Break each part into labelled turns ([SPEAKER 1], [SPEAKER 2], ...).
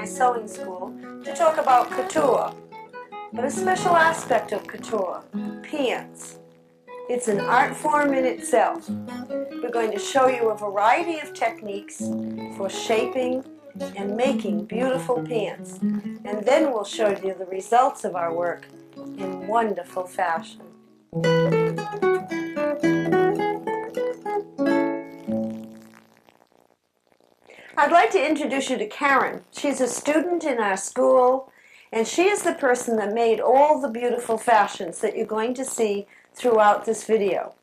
[SPEAKER 1] sewing school to talk about couture, but a special aspect of couture, pants. It's an art form in itself. We're going to show you a variety of techniques for shaping and making beautiful pants, and then we'll show you the results of our work in wonderful fashion. I'd like to introduce you to Karen. She's a student in our school, and she is the person that made all the beautiful fashions that you're going to see throughout this video.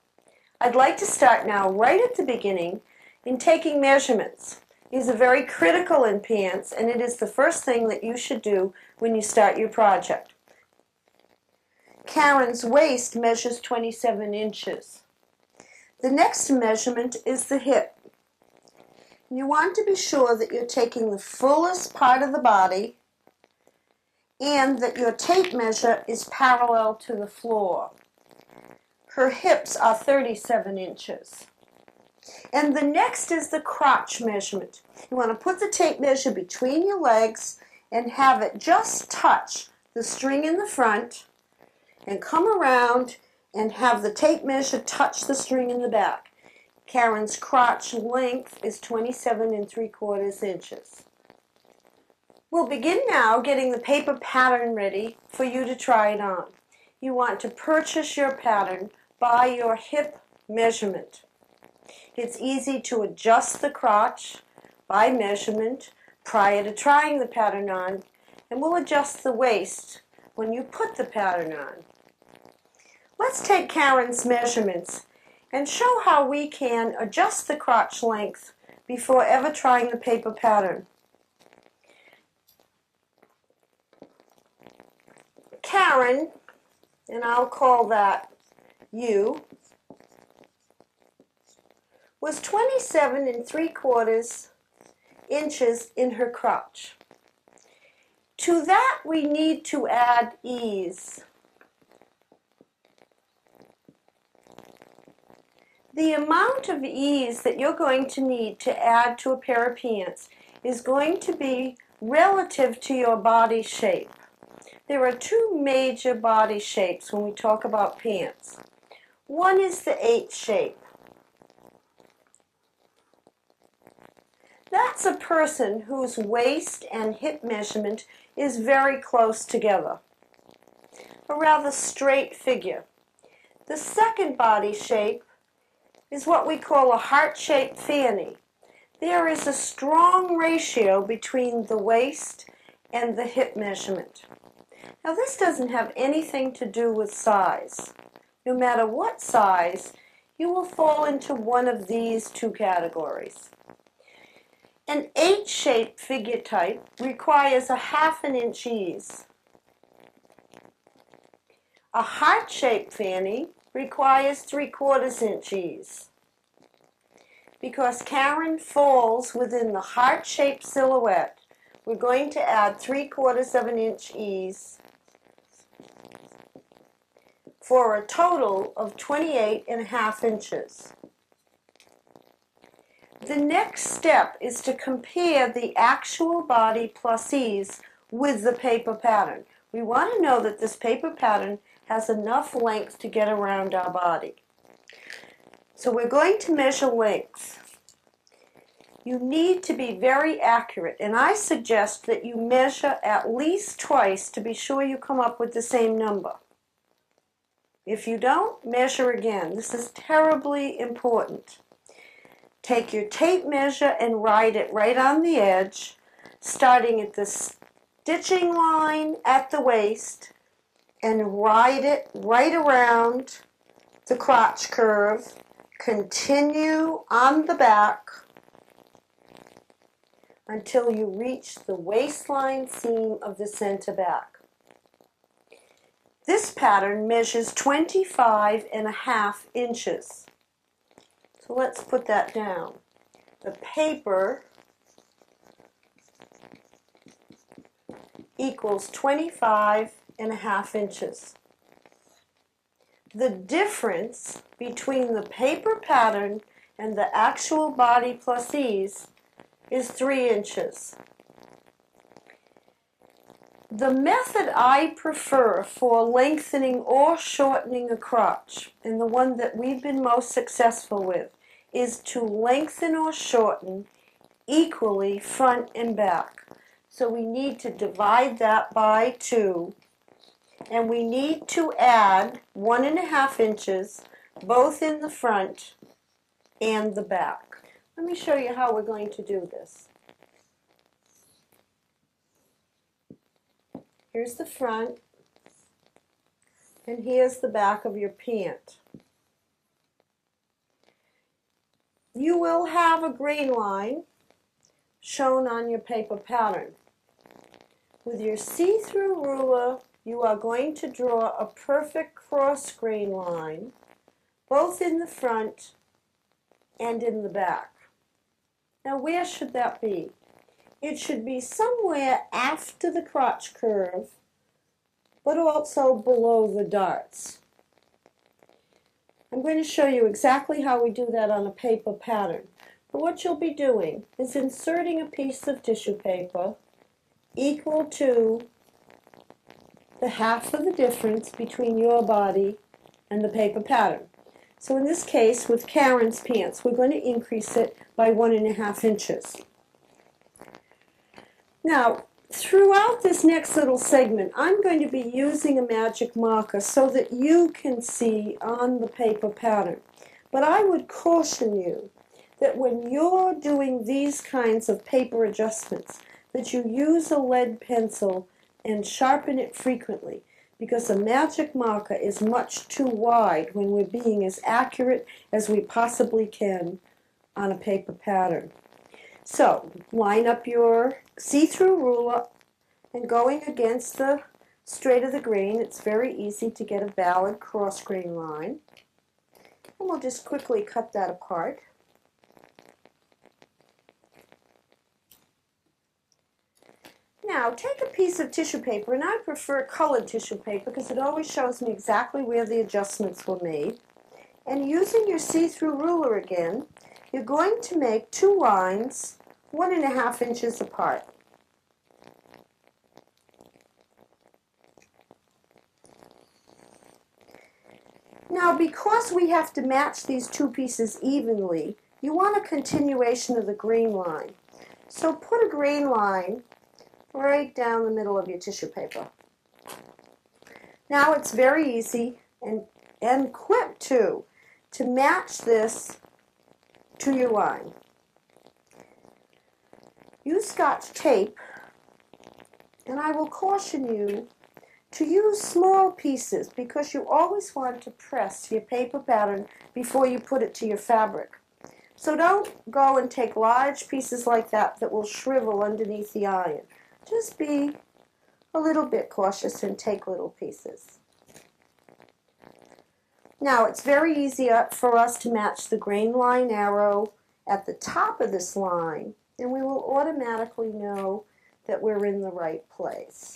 [SPEAKER 1] I'd like to start now right at the beginning in taking measurements. These are very critical in pants, and it is the first thing that you should do when you start your project. Karen's waist measures 27 inches. The next measurement is the hip. You want to be sure that you're taking the fullest part of the body and that your tape measure is parallel to the floor. Her hips are 37 inches. And the next is the crotch measurement. You want to put the tape measure between your legs and have it just touch the string in the front and come around and have the tape measure touch the string in the back. Karen's crotch length is 27 3/4 inches. We'll begin now getting the paper pattern ready for you to try it on. You want to purchase your pattern by your hip measurement. It's easy to adjust the crotch by measurement prior to trying the pattern on, and we'll adjust the waist when you put the pattern on. Let's take Karen's measurements and show how we can adjust the crotch length before ever trying the paper pattern. Karen, and I'll call that you, was 27 3/4 inches in her crotch. To that we need to add ease. The amount of ease that you're going to need to add to a pair of pants is going to be relative to your body shape. There are two major body shapes when we talk about pants. One is the H shape. That's a person whose waist and hip measurement is very close together. A rather straight figure. The second body shape is what we call a heart-shaped fanny. There is a strong ratio between the waist and the hip measurement. Now this doesn't have anything to do with size. No matter what size, you will fall into one of these two categories. An H-shaped figure type requires a 1/2 inch ease. A heart-shaped fanny requires 3/4 inch ease. Because Karen falls within the heart-shaped silhouette, we're going to add 3/4 inch ease for a total of 28.5 inches. The next step is to compare the actual body plus ease with the paper pattern. We want to know that this paper pattern has enough length to get around our body. So we're going to measure length. You need to be very accurate, and I suggest that you measure at least twice to be sure you come up with the same number. If you don't, measure again. This is terribly important. Take your tape measure and write it right on the edge, starting at the stitching line at the waist, and write it right around the crotch curve. Continue on the back until you reach the waistline seam of the center back. This pattern measures 25.5 inches. So let's put that down. The paper equals 25.5 inches. The difference between the paper pattern and the actual body plus ease is 3 inches. The method I prefer for lengthening or shortening a crotch, and the one that we've been most successful with, is to lengthen or shorten equally front and back. So we need to divide that by 2, and we need to add 1.5 inches both in the front and the back. Let me show you how we're going to do this. Here's the front, and here's the back of your pant. You will have a grain line shown on your paper pattern. With your see-through ruler, you are going to draw a perfect cross grain line, both in the front and in the back. Now, where should that be? It should be somewhere after the crotch curve, but also below the darts. I'm going to show you exactly how we do that on a paper pattern. But what you'll be doing is inserting a piece of tissue paper equal to the half of the difference between your body and the paper pattern. So in this case, with Karen's pants, we're going to increase it by 1.5 inches. Now, throughout this next little segment, I'm going to be using a magic marker so that you can see on the paper pattern. But I would caution you that when you're doing these kinds of paper adjustments, that you use a lead pencil and sharpen it frequently, because a magic marker is much too wide when we're being as accurate as we possibly can on a paper pattern. So, line up your see-through ruler, and going against the straight of the grain, it's very easy to get a valid cross grain line. And we'll just quickly cut that apart. Now, take a piece of tissue paper, and I prefer colored tissue paper because it always shows me exactly where the adjustments were made. And using your see-through ruler again, you're going to make 2 lines 1.5 inches apart. Now, because we have to match these 2 pieces evenly, you want a continuation of the grain line. So put a grain line right down the middle of your tissue paper. Now it's very easy and quick too to match this to your line. Use Scotch tape, and I will caution you to use small pieces because you always want to press your paper pattern before you put it to your fabric. So don't go and take large pieces like that that will shrivel underneath the iron. Just be a little bit cautious and take little pieces. Now, it's very easy for us to match the grain line arrow at the top of this line, and we will automatically know that we're in the right place.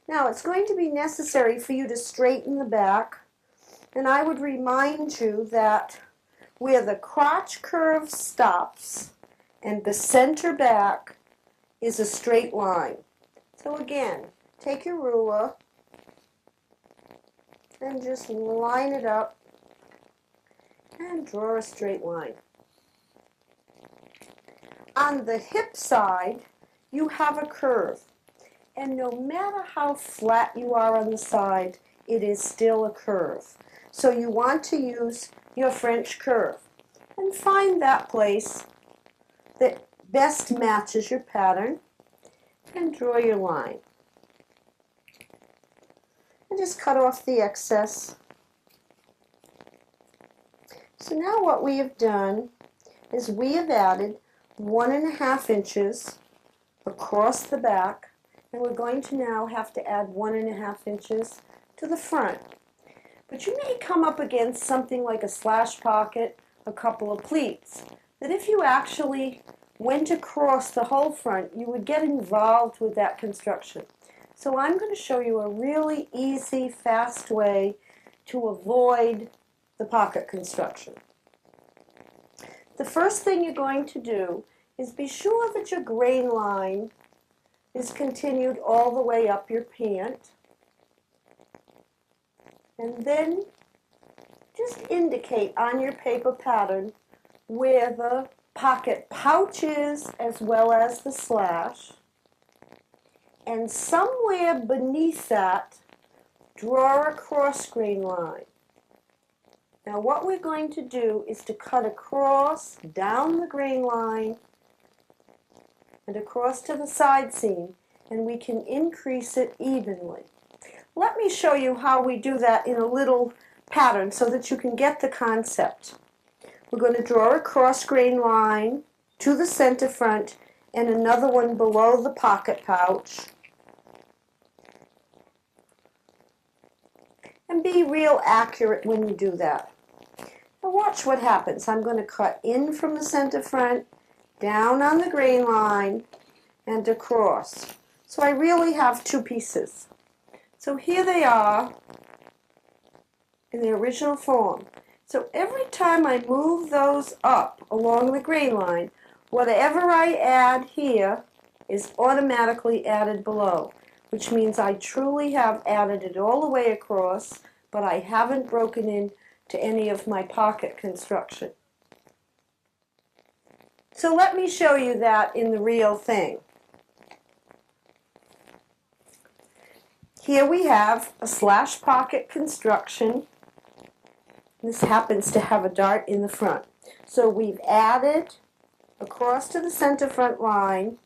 [SPEAKER 1] Now, it's going to be necessary for you to straighten the back, and I would remind you that where the crotch curve stops and the center back is a straight line. So again, take your ruler and just line it up and draw a straight line. On the hip side, you have a curve, and no matter how flat you are on the side, it is still a curve. So you want to use your French curve and find that place that best matches your pattern and draw your line. And just cut off the excess. So now what we have done is we have added 1.5 inches across the back, and we're going to now have to add 1.5 inches to the front. But you may come up against something like a slash pocket, a couple of pleats, that if you actually went across the whole front, you would get involved with that construction. So I'm going to show you a really easy, fast way to avoid the pocket construction. The first thing you're going to do is be sure that your grain line is continued all the way up your pant. And then just indicate on your paper pattern where the pocket pouch is as well as the slash. And somewhere beneath that, draw a cross grain line. Now what we're going to do is to cut across down the grain line and across to the side seam, and we can increase it evenly. Let me show you how we do that in a little pattern so that you can get the concept. We're going to draw a cross grain line to the center front and another one below the pocket pouch. And be real accurate when you do that. Now watch what happens. I'm going to cut in from the center front, down on the grain line, and across. So I really have two pieces. So here they are in their original form. So every time I move those up along the grain line, whatever I add here is automatically added below, which means I truly have added it all the way across, but I haven't broken in to any of my pocket construction. So let me show you that in the real thing. Here we have a slash pocket construction. This happens to have a dart in the front. So we've added across to the center front line,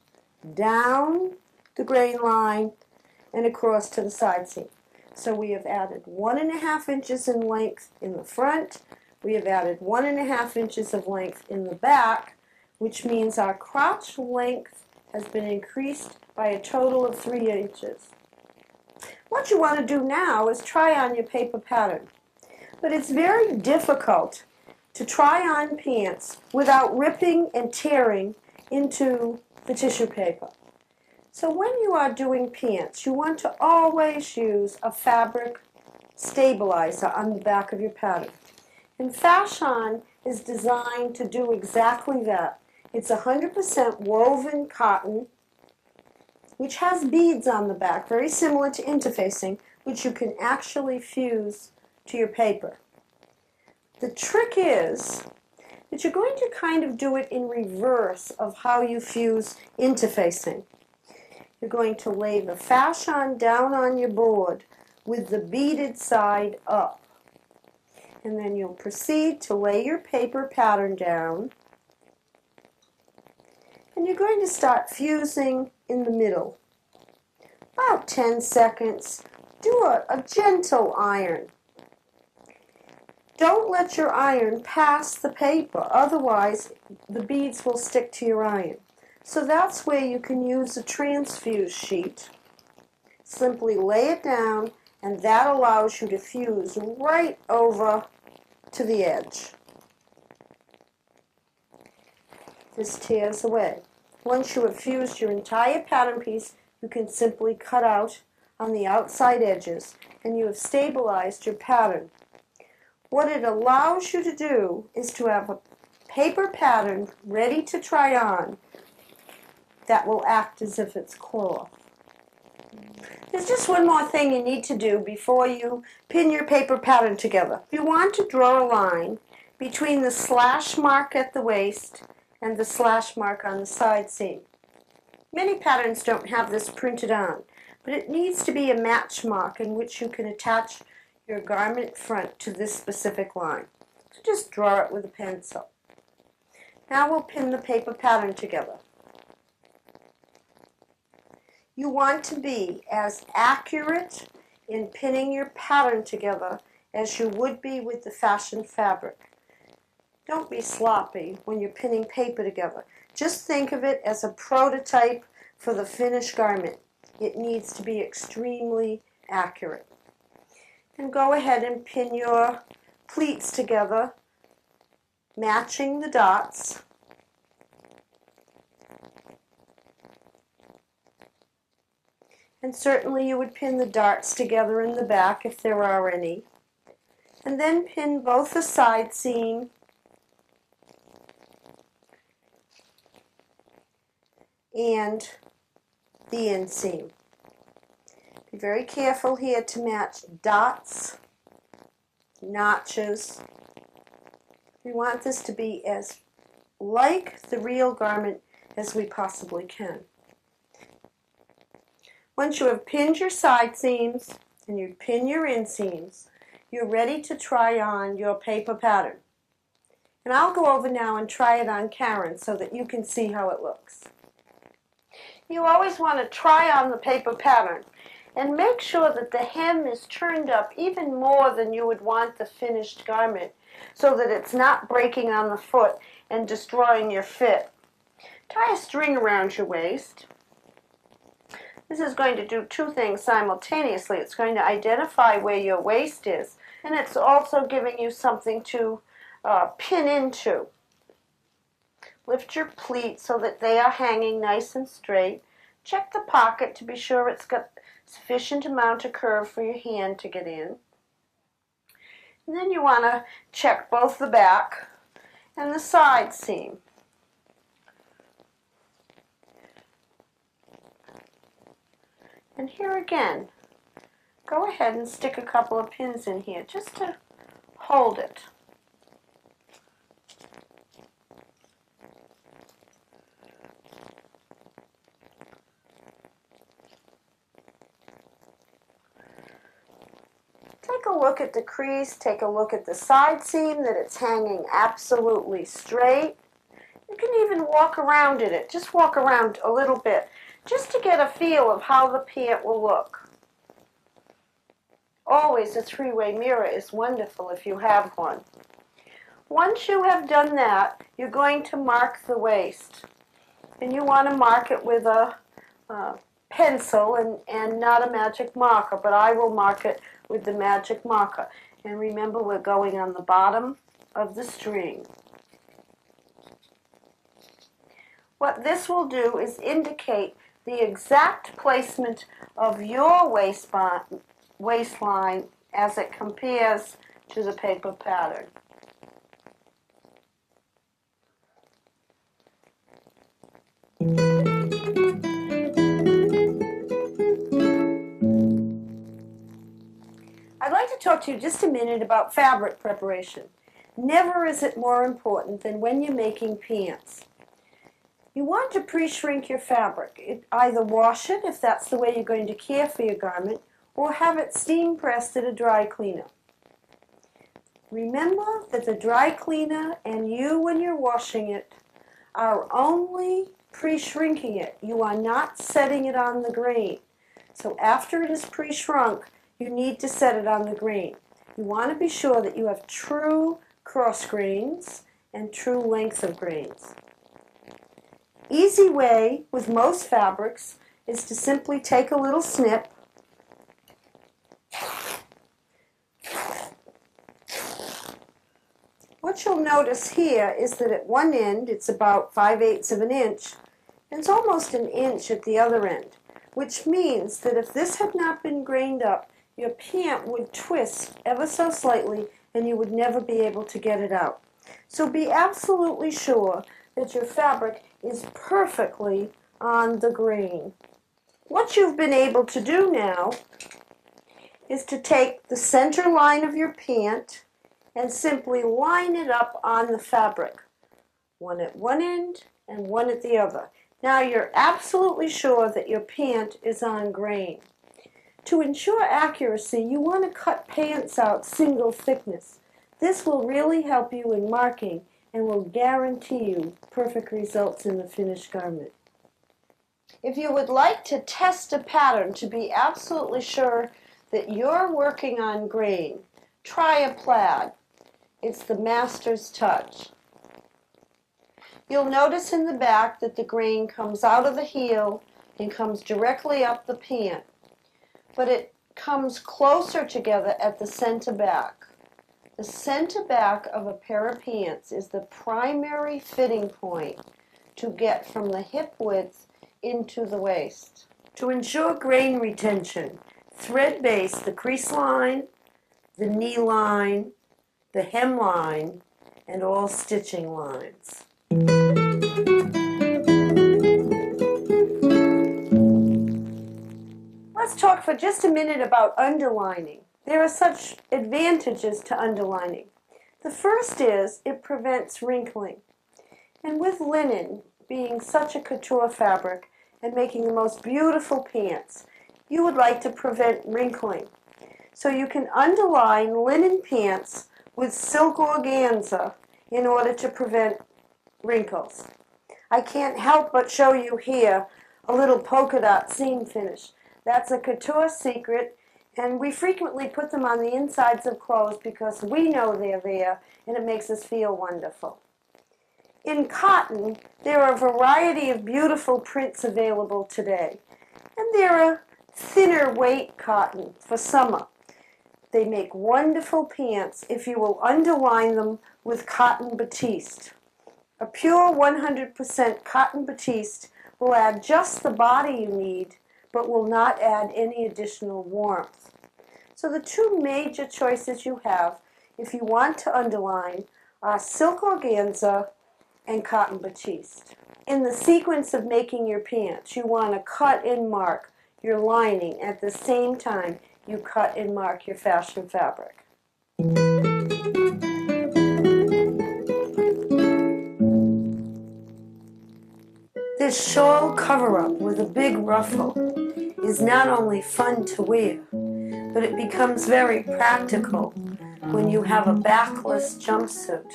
[SPEAKER 1] down the grain line, and across to the side seam. So we have added 1.5 inches in length in the front. We have added 1.5 inches of length in the back, which means our crotch length has been increased by a total of 3 inches. What you want to do now is try on your paper pattern. But it's very difficult to try on pants without ripping and tearing into the tissue paper. So when you are doing pants, you want to always use a fabric stabilizer on the back of your pattern. And Fashion is designed to do exactly that. It's 100% woven cotton, which has beads on the back, very similar to interfacing, which you can actually fuse to your paper. The trick is that you're going to kind of do it in reverse of how you fuse interfacing. You're going to lay the Fashion down on your board with the beaded side up. And then you'll proceed to lay your paper pattern down. And you're going to start fusing in the middle. About 10 seconds. Do a gentle iron. Don't let your iron pass the paper, otherwise the beads will stick to your iron. So that's where you can use a transfuse sheet. Simply lay it down, and that allows you to fuse right over to the edge. This tears away. Once you have fused your entire pattern piece, you can simply cut out on the outside edges, and you have stabilized your pattern. What it allows you to do is to have a paper pattern ready to try on that will act as if it's cloth. There's just one more thing you need to do before you pin your paper pattern together. You want to draw a line between the slash mark at the waist and the slash mark on the side seam. Many patterns don't have this printed on, but it needs to be a match mark in which you can attach your garment front to this specific line. So just draw it with a pencil. Now we'll pin the paper pattern together. You want to be as accurate in pinning your pattern together as you would be with the fashion fabric. Don't be sloppy when you're pinning paper together. Just think of it as a prototype for the finished garment. It needs to be extremely accurate. And go ahead and pin your pleats together, matching the dots. And certainly you would pin the darts together in the back if there are any. And then pin both the side seam and the inseam. Be very careful here to match dots, notches. We want this to be as like the real garment as we possibly can. Once you have pinned your side seams and you pin your inseams, you're ready to try on your paper pattern. And I'll go over now and try it on Karen so that you can see how it looks. You always want to try on the paper pattern and make sure that the hem is turned up even more than you would want the finished garment so that it's not breaking on the foot and destroying your fit. Tie a string around your waist. This is going to do two things simultaneously. It's going to identify where your waist is, and it's also giving you something to pin into. Lift your pleats so that they are hanging nice and straight. Check the pocket to be sure it's got sufficient amount of curve for your hand to get in. And then you want to check both the back and the side seam. And here again, go ahead and stick a couple of pins in here just to hold it. Take a look at the crease, take a look at the side seam, that it's hanging absolutely straight. You can even walk around in it, just walk around a little bit, just to get a feel of how the pant will look. Always a three-way mirror is wonderful if you have one. Once you have done that, you're going to mark the waist. And you want to mark it with a pencil and not a magic marker, but I will mark it with the magic marker. And remember, we're going on the bottom of the string. What this will do is indicate the exact placement of your waistline as it compares to the paper pattern. I'd like to talk to you just a minute about fabric preparation. Never is it more important than when you're making pants. You want to pre-shrink your fabric. Either wash it if that's the way you're going to care for your garment, or have it steam pressed at a dry cleaner. Remember that the dry cleaner and you, when you're washing it, are only pre-shrinking it. You are not setting it on the grain. So after it is pre-shrunk, you need to set it on the grain. You want to be sure that you have true cross grains and true length of grains. Easy way with most fabrics is to simply take a little snip What you'll notice here is that at one end it's about 5/8 of an inch, and it's almost an inch at the other end, which means that if this had not been grained up, your pant would twist ever so slightly and you would never be able to get it out. So be absolutely sure that your fabric is perfectly on the grain. What you've been able to do now is to take the center line of your pant and simply line it up on the fabric, one at one end and one at the other. Now you're absolutely sure that your pant is on grain. To ensure accuracy, you want to cut pants out single thickness. This will really help you in marking and will guarantee you perfect results in the finished garment. If you would like to test a pattern to be absolutely sure that you're working on grain, try a plaid. It's the master's touch. You'll notice in the back that the grain comes out of the heel and comes directly up the pant, but it comes closer together at the center back. The center back of a pair of pants is the primary fitting point to get from the hip width into the waist. To ensure grain retention, thread base the crease line, the knee line, the hem line, and all stitching lines. Let's talk for just a minute about underlining. There are such advantages to underlining. The first is it prevents wrinkling. And with linen being such a couture fabric and making the most beautiful pants, you would like to prevent wrinkling. So you can underline linen pants with silk organza in order to prevent wrinkles. I can't help but show you here a little polka dot seam finish. That's a couture secret, and we frequently put them on the insides of clothes because we know they're there and it makes us feel wonderful. In cotton, there are a variety of beautiful prints available today, and there are thinner weight cotton for summer. They make wonderful pants if you will underline them with cotton batiste. A pure 100% cotton batiste will add just the body you need, but will not add any additional warmth. So the two major choices you have if you want to underline are silk organza and cotton batiste. In the sequence of making your pants, you want to cut and mark your lining at the same time you cut and mark your fashion fabric. This shawl cover-up with a big ruffle is not only fun to wear, but it becomes very practical when you have a backless jumpsuit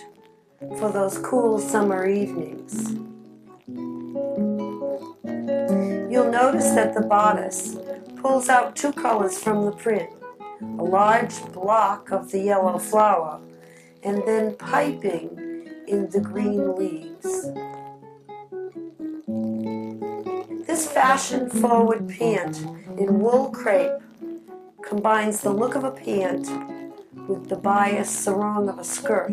[SPEAKER 1] for those cool summer evenings. You'll notice that the bodice pulls out two colors from the print, a large block of the yellow flower, and then piping in the green leaves. This fashion-forward pant in wool crepe combines the look of a pant with the bias sarong of a skirt.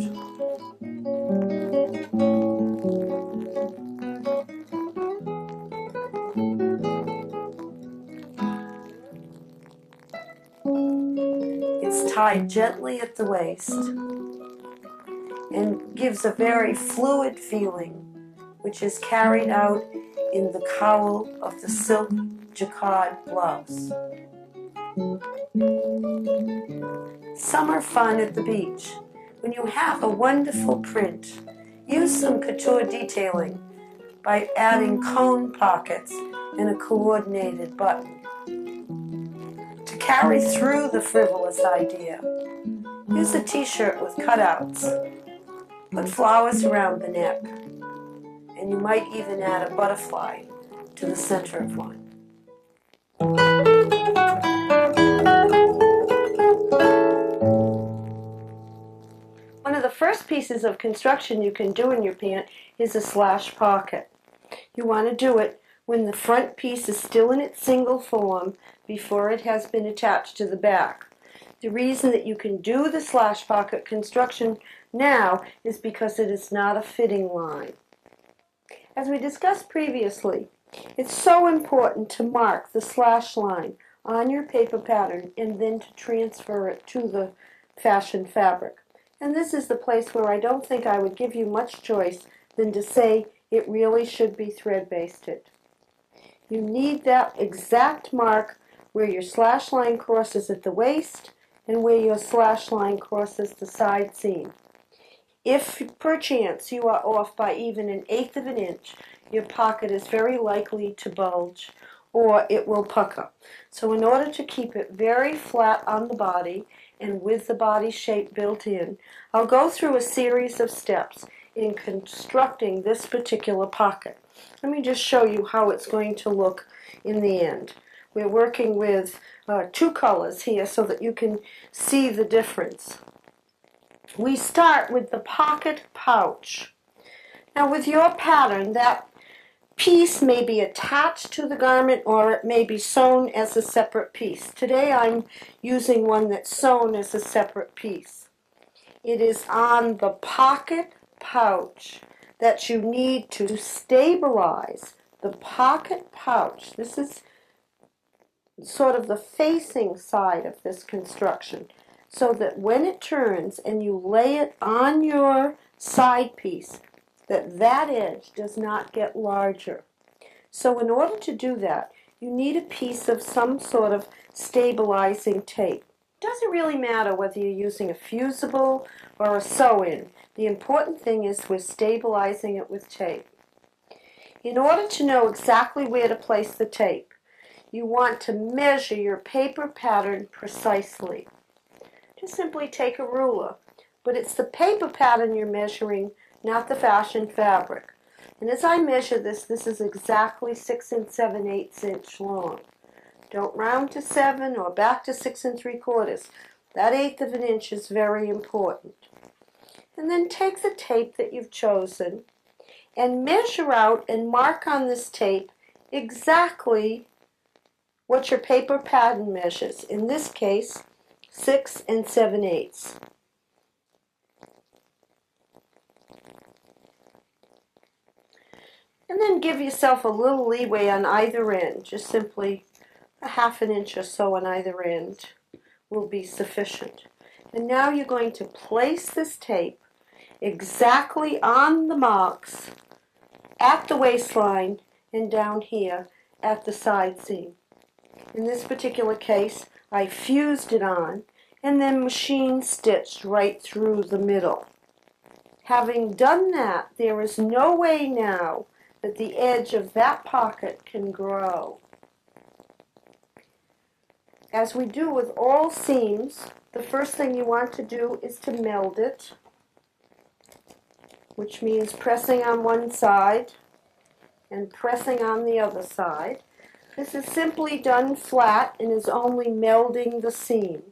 [SPEAKER 1] It's tied gently at the waist and gives a very fluid feeling, which is carried out in the cowl of the silk jacquard blouse. Summer fun at the beach. When you have a wonderful print, use some couture detailing by adding cone pockets and a coordinated button. To carry through the frivolous idea, use a t-shirt with cutouts. Put flowers around the neck, and you might even add a butterfly to the center of one. One of the first pieces of construction you can do in your pant is a slash pocket. You want to do it when the front piece is still in its single form before it has been attached to the back. The reason that you can do the slash pocket construction now is because it is not a fitting line. As we discussed previously, it's so important to mark the slash line on your paper pattern and then to transfer it to the fashion fabric. And this is the place where I don't think I would give you much choice than to say it really should be thread basted. You need that exact mark where your slash line crosses at the waist and where your slash line crosses the side seam. If perchance you are off by even 1/8 of an inch, your pocket is very likely to bulge or it will pucker. So in order to keep it very flat on the body and with the body shape built in, I'll go through a series of steps in constructing this particular pocket. Let me just show you how it's going to look in the end. We're working with two colors here so that you can see the difference. We start with the pocket pouch. Now with your pattern, that piece may be attached to the garment or it may be sewn as a separate piece. Today I'm using one that's sewn as a separate piece. It is on the pocket pouch that you need to stabilize the pocket pouch. This is sort of the facing side of this construction, so that when it turns and you lay it on your side piece, that edge does not get larger. So in order to do that, you need a piece of some sort of stabilizing tape. It doesn't really matter whether you're using a fusible or a sew-in. The important thing is we're stabilizing it with tape. In order to know exactly where to place the tape, you want to measure your paper pattern precisely. Just simply take a ruler, but it's the paper pattern you're measuring, not the fashion fabric. And as I measure this, this is exactly 6 7/8 inch long. Don't round to 7 or back to 6 3/4. That 1/8 of an inch is very important. And then take the tape that you've chosen and measure out and mark on this tape exactly what your paper pattern measures. In this case, 6 7/8. And then give yourself a little leeway on either end. Just simply a 1/2 inch or so on either end will be sufficient. And now you're going to place this tape exactly on the marks at the waistline and down here at the side seam. In this particular case, I fused it on and then machine stitched right through the middle. Having done that, there is no way now that the edge of that pocket can grow. As we do with all seams, the first thing you want to do is to meld it, which means pressing on one side and pressing on the other side. This is simply done flat and is only melding the seam.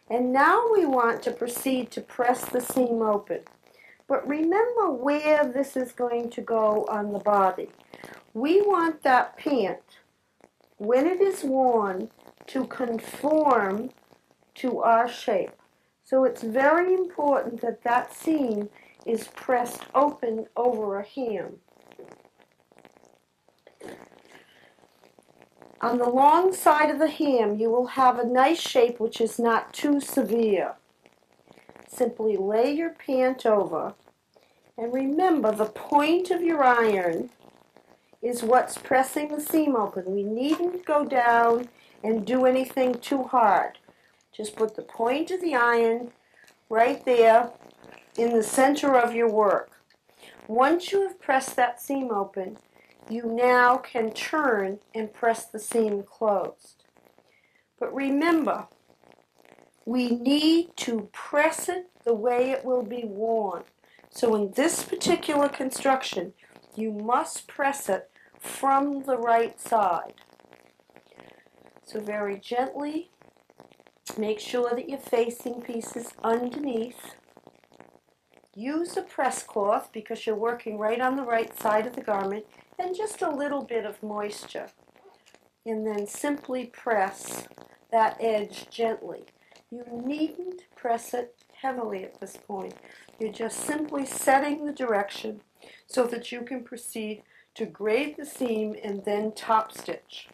[SPEAKER 1] And now we want to proceed to press the seam open. But remember where this is going to go on the body. We want that pant, when it is worn, to conform to our shape. So it's very important that that seam is pressed open over a hem. On the long side of the hem, you will have a nice shape which is not too severe. Simply lay your pant over, and remember the point of your iron is what's pressing the seam open. We needn't go down and do anything too hard. Just put the point of the iron right there in the center of your work. Once you have pressed that seam open, you now can turn and press the seam closed. But remember, we need to press it the way it will be worn. So in this particular construction, you must press it from the right side. So very gently, make sure that your facing piece is underneath. Use a press cloth because you're working right on the right side of the garment, and just a little bit of moisture. And then simply press that edge gently. You needn't press it heavily at this point. You're just simply setting the direction so that you can proceed to grade the seam and then top stitch.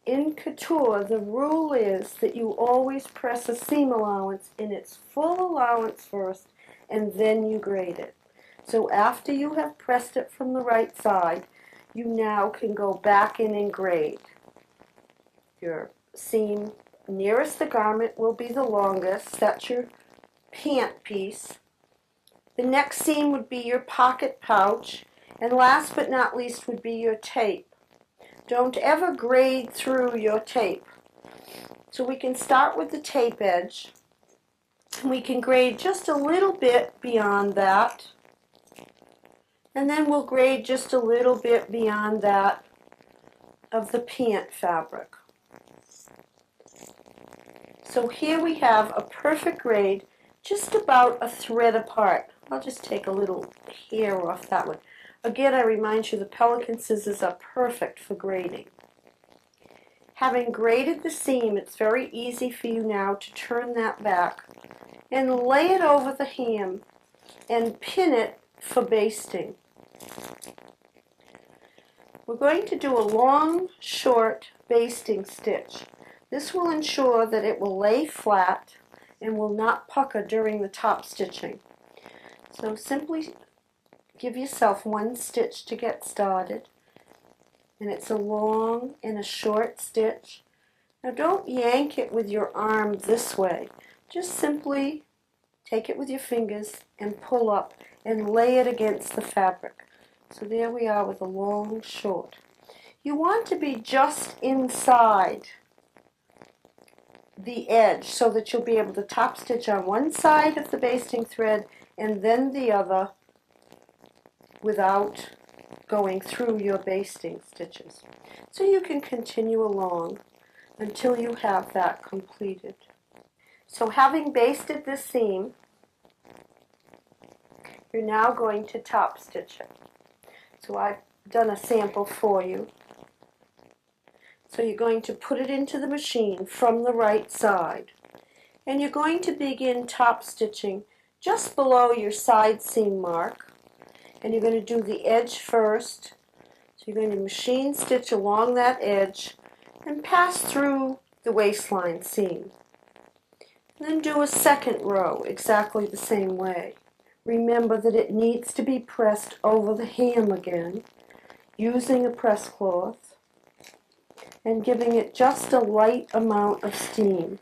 [SPEAKER 1] In couture, the rule is that you always press a seam allowance in its full allowance first, and then you grade it. So after you have pressed it from the right side, you now can go back in and grade. Your seam nearest the garment will be the longest. That's your pant piece. The next seam would be your pocket pouch, and last but not least would be your tape. Don't ever grade through your tape. So we can start with the tape edge. We can grade just a little bit beyond that. And then we'll grade just a little bit beyond that of the pant fabric. So here we have a perfect grade, just about a thread apart. I'll just take a little hair off that one. Again, I remind you the Pelican scissors are perfect for grading. Having graded the seam, it's very easy for you now to turn that back and lay it over the hem and pin it for basting. We're going to do a long, short basting stitch. This will ensure that it will lay flat and will not pucker during the top stitching. So simply give yourself one stitch to get started. and it's a long and a short stitch. Now don't yank it with your arm this way. Just simply take it with your fingers and pull up and lay it against the fabric. So there we are with a long short. You want to be just inside the edge so that you'll be able to top stitch on one side of the basting thread and then the other without going through your basting stitches. So you can continue along until you have that completed. So having basted this seam, you're now going to top stitch it. So I've done a sample for you. So you're going to put it into the machine from the right side. And you're going to begin top stitching just below your side seam mark. And you're going to do the edge first. So you're going to machine stitch along that edge and pass through the waistline seam. And then do a second row exactly the same way. Remember that it needs to be pressed over the hem again using a press cloth and giving it just a light amount of steam.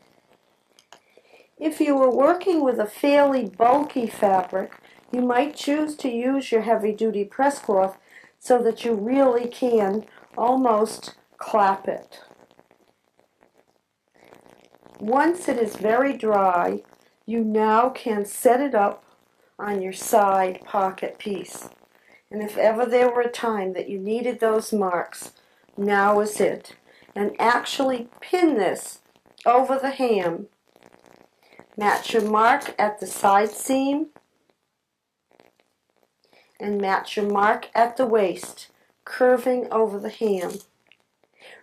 [SPEAKER 1] If you were working with a fairly bulky fabric, you might choose to use your heavy-duty press cloth so that you really can almost clap it. Once it is very dry, you now can set it up on your side pocket piece. And if ever there were a time that you needed those marks, now is it. And actually pin this over the hem. Match your mark at the side seam and match your mark at the waist, curving over the hem.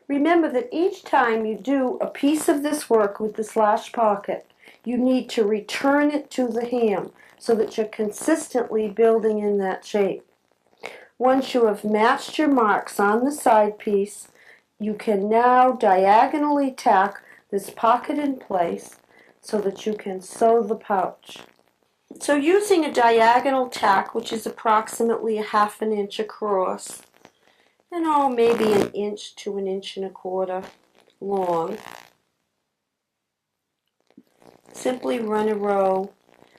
[SPEAKER 1] Remember that each time you do a piece of this work with the slash pocket, you need to return it to the hem so that you're consistently building in that shape. Once you have matched your marks on the side piece, you can now diagonally tack this pocket in place so that you can sew the pouch. So using a diagonal tack, which is approximately a ½ inch across, and maybe an inch to an inch and a quarter long, simply run a row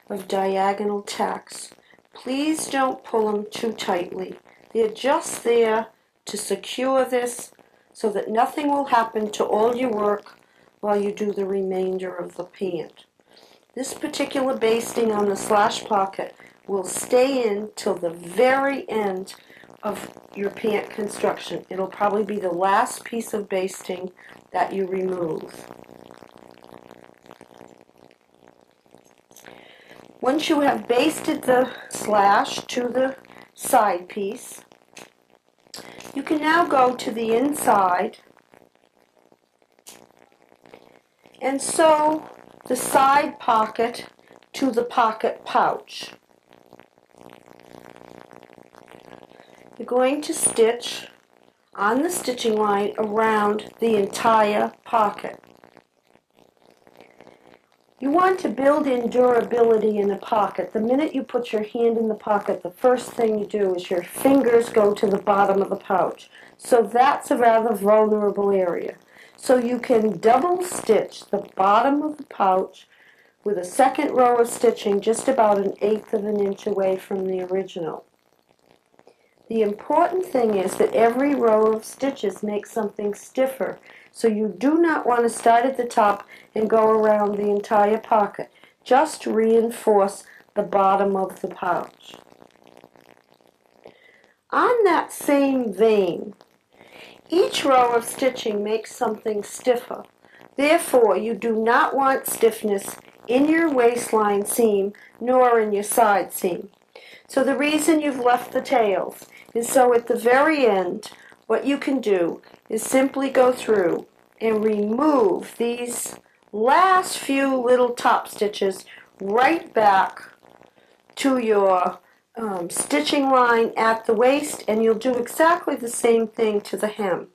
[SPEAKER 1] of diagonal tacks. Please don't pull them too tightly. They're just there to secure this so that nothing will happen to all your work while you do the remainder of the pant. This particular basting on the slash pocket will stay in till the very end of your pant construction. It'll probably be the last piece of basting that you remove. Once you have basted the slash to the side piece, you can now go to the inside and sew the side pocket to the pocket pouch. You're going to stitch on the stitching line around the entire pocket. You want to build in durability in a pocket. The minute you put your hand in the pocket, the first thing you do is your fingers go to the bottom of the pouch. So that's a rather vulnerable area. So you can double stitch the bottom of the pouch with a second row of stitching just about 1/8 of an inch away from the original. The important thing is that every row of stitches makes something stiffer. So you do not want to start at the top and go around the entire pocket. Just reinforce the bottom of the pouch. On that same vein, each row of stitching makes something stiffer. Therefore, you do not want stiffness in your waistline seam nor in your side seam. So the reason you've left the tails is so at the very end, what you can do is simply go through and remove these last few little top stitches right back to your stitching line at the waist, and you'll do exactly the same thing to the hem.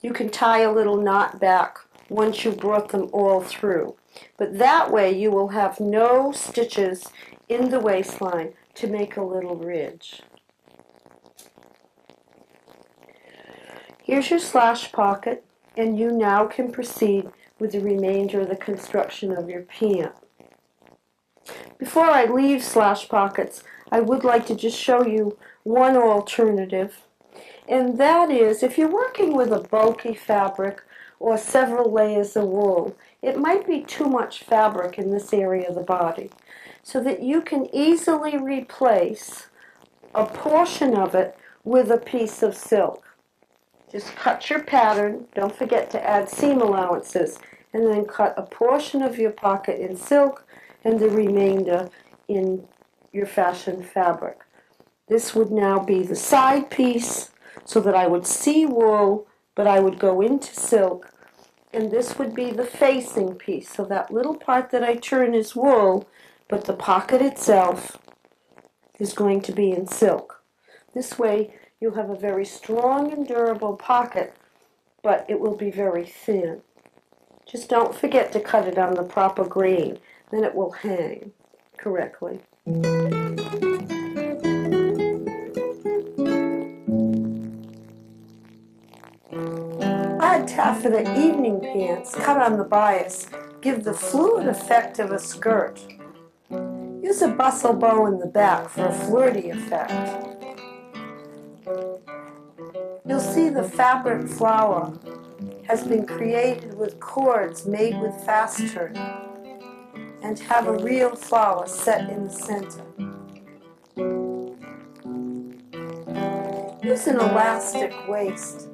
[SPEAKER 1] You can tie a little knot back once you've brought them all through, but that way you will have no stitches in the waistline to make a little ridge. Here's your slash pocket, and you now can proceed with the remainder of the construction of your pant. Before I leave slash pockets, I would like to just show you one alternative, and that is if you're working with a bulky fabric or several layers of wool, it might be too much fabric in this area of the body, so that you can easily replace a portion of it with a piece of silk. Just cut your pattern, don't forget to add seam allowances, and then cut a portion of your pocket in silk and the remainder in your fashion fabric. This would now be the side piece, so that I would see wool, but I would go into silk, and this would be the facing piece. So that little part that I turn is wool, but the pocket itself is going to be in silk. This way you'll have a very strong and durable pocket, but it will be very thin. Just don't forget to cut it on the proper grain, then it will hang correctly. Add taffeta evening pants cut on the bias give the fluid effect of a skirt. Use a bustle bow in the back for a flirty effect. You'll see the fabric flower has been created with cords made with fast turn and have a real flower set in the center. Use an elastic waist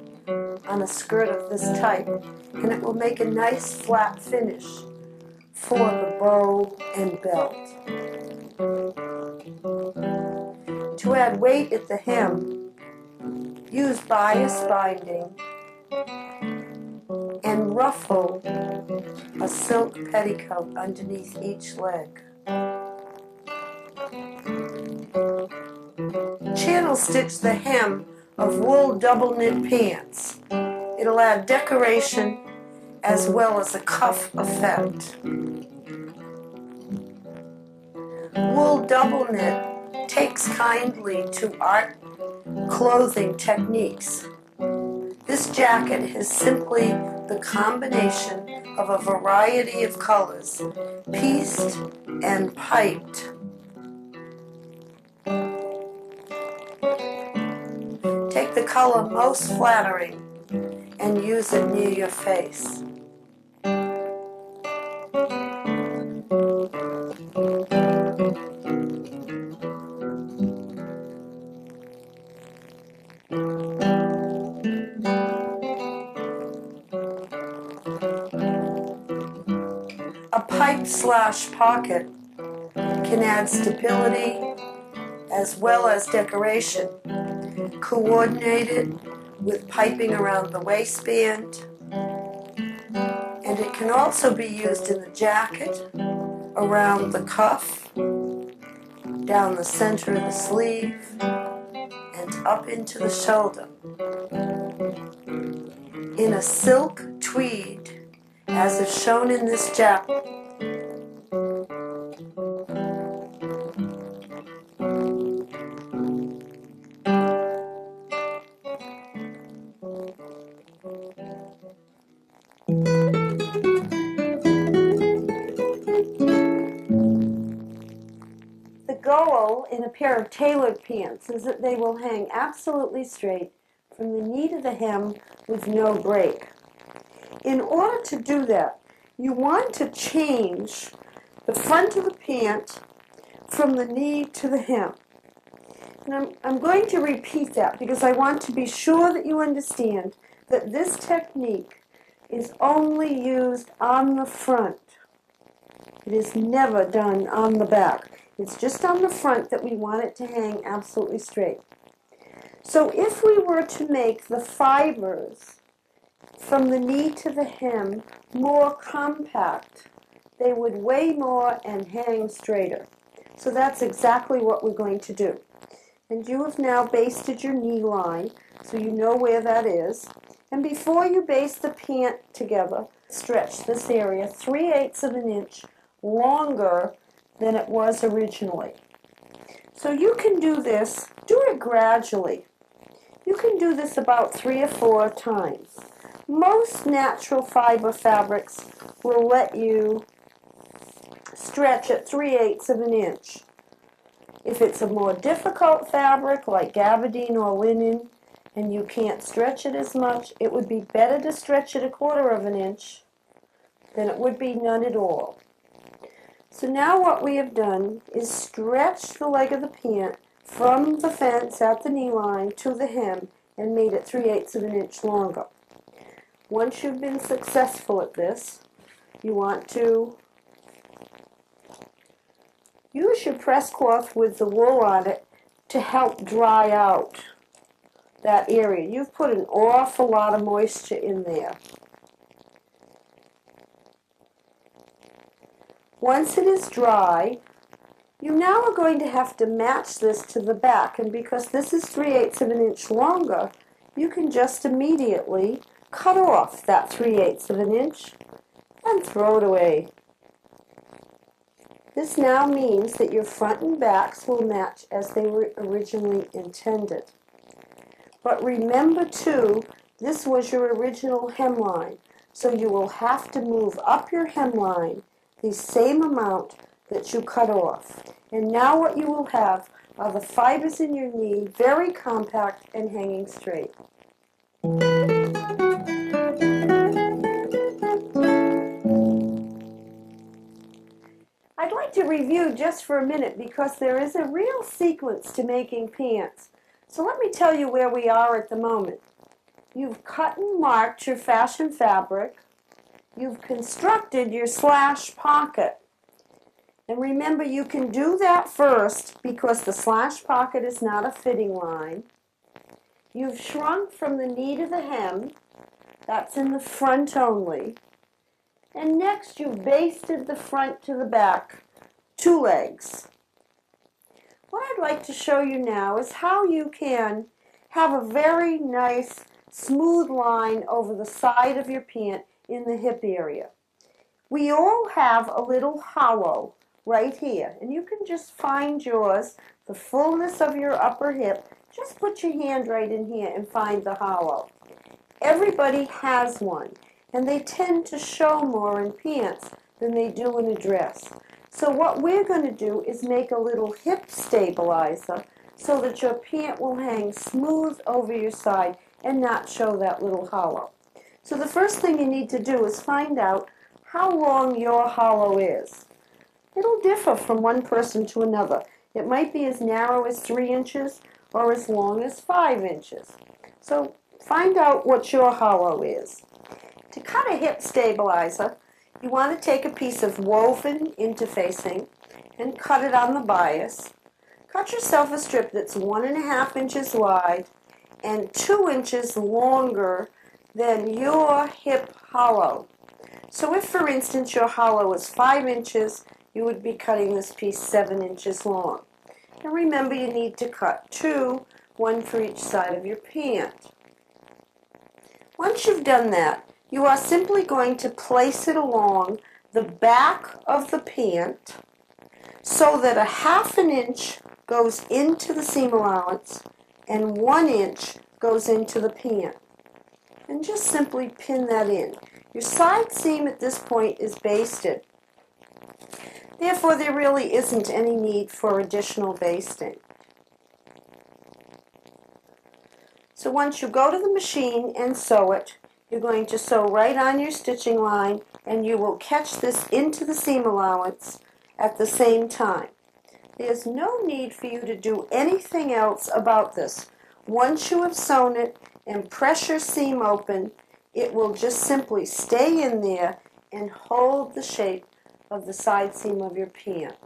[SPEAKER 1] on a skirt of this type, and it will make a nice flat finish for the bow and belt. To add weight at the hem, use bias binding and ruffle a silk petticoat underneath each leg. Channel stitch the hem of wool double knit pants. It'll add decoration as well as a cuff effect. Wool double knit takes kindly to art clothing techniques. This jacket is simply the combination of a variety of colors, pieced and piped. Take the color most flattering and use it near your face. A pipe slash pocket can add stability as well as decoration, coordinated with piping around the waistband, and it can also be used in the jacket, around the cuff, down the center of the sleeve, and up into the shoulder. In a silk tweed, as is shown in this jacket. The goal in a pair of tailored pants is that they will hang absolutely straight from the knee to the hem with no break. In order to do that, you want to change the front of the pant from the knee to the hem. And I'm going to repeat that because I want to be sure that you understand that this technique is only used on the front. It is never done on the back. It's just on the front that we want it to hang absolutely straight. So if we were to make the fibers from the knee to the hem more compact, they would weigh more and hang straighter. So that's exactly what we're going to do. And you have now basted your knee line, so you know where that is. And before you baste the pant together, stretch this area 3/8 of an inch longer than it was originally. So you can do this, do it gradually. You can do this about 3 or 4 times. Most natural fiber fabrics will let you stretch at 3/8 of an inch. If it's a more difficult fabric like gabardine or linen and you can't stretch it as much, it would be better to stretch it 1/4 of an inch than it would be none at all. So now what we have done is stretch the leg of the pant from the fence at the knee line to the hem and made it 3/8 of an inch longer. Once you've been successful at this, you want to use your press cloth with the wool on it to help dry out that area. You've put an awful lot of moisture in there. Once it is dry, you now are going to have to match this to the back, and because this is 3/8 of an inch longer, you can just immediately cut off that 3/8 of an inch and throw it away. This now means that your front and backs will match as they were originally intended. But remember too, this was your original hemline, so you will have to move up your hemline the same amount that you cut off. And now what you will have are the fibers in your knee very compact and hanging straight. I'd like to review just for a minute because there is a real sequence to making pants. So let me tell you where we are at the moment. You've cut and marked your fashion fabric. You've constructed your slash pocket. And remember, you can do that first because the slash pocket is not a fitting line. You've shrunk from the knee to the hem. That's in the front only. And next you've basted the front to the back, 2 legs. What I'd like to show you now is how you can have a very nice smooth line over the side of your pant in the hip area. We all have a little hollow right here, and you can just find yours, the fullness of your upper hip. Just put your hand right in here and find the hollow. Everybody has one, and they tend to show more in pants than they do in a dress. So what we're going to do is make a little hip stabilizer so that your pant will hang smooth over your side and not show that little hollow. So the first thing you need to do is find out how long your hollow is. It'll differ from one person to another. It might be as narrow as 3 inches or as long as 5 inches. So find out what your hollow is. To cut a hip stabilizer, you want to take a piece of woven interfacing and cut it on the bias. Cut yourself a strip that's 1.5 inches wide and 2 inches longer than your hip hollow. So if, for instance, your hollow is 5 inches, you would be cutting this piece 7 inches long. And remember, you need to cut 2, 1 for each side of your pant. Once you've done that, you are simply going to place it along the back of the pant so that 1/2 inch goes into the seam allowance and 1 inch goes into the pant. And just simply pin that in. Your side seam at this point is basted. Therefore, there really isn't any need for additional basting. So once you go to the machine and sew it, you're going to sew right on your stitching line, and you will catch this into the seam allowance at the same time. There's no need for you to do anything else about this. Once you have sewn it and press your seam open, it will just simply stay in there and hold the shape of the side seam of your pant.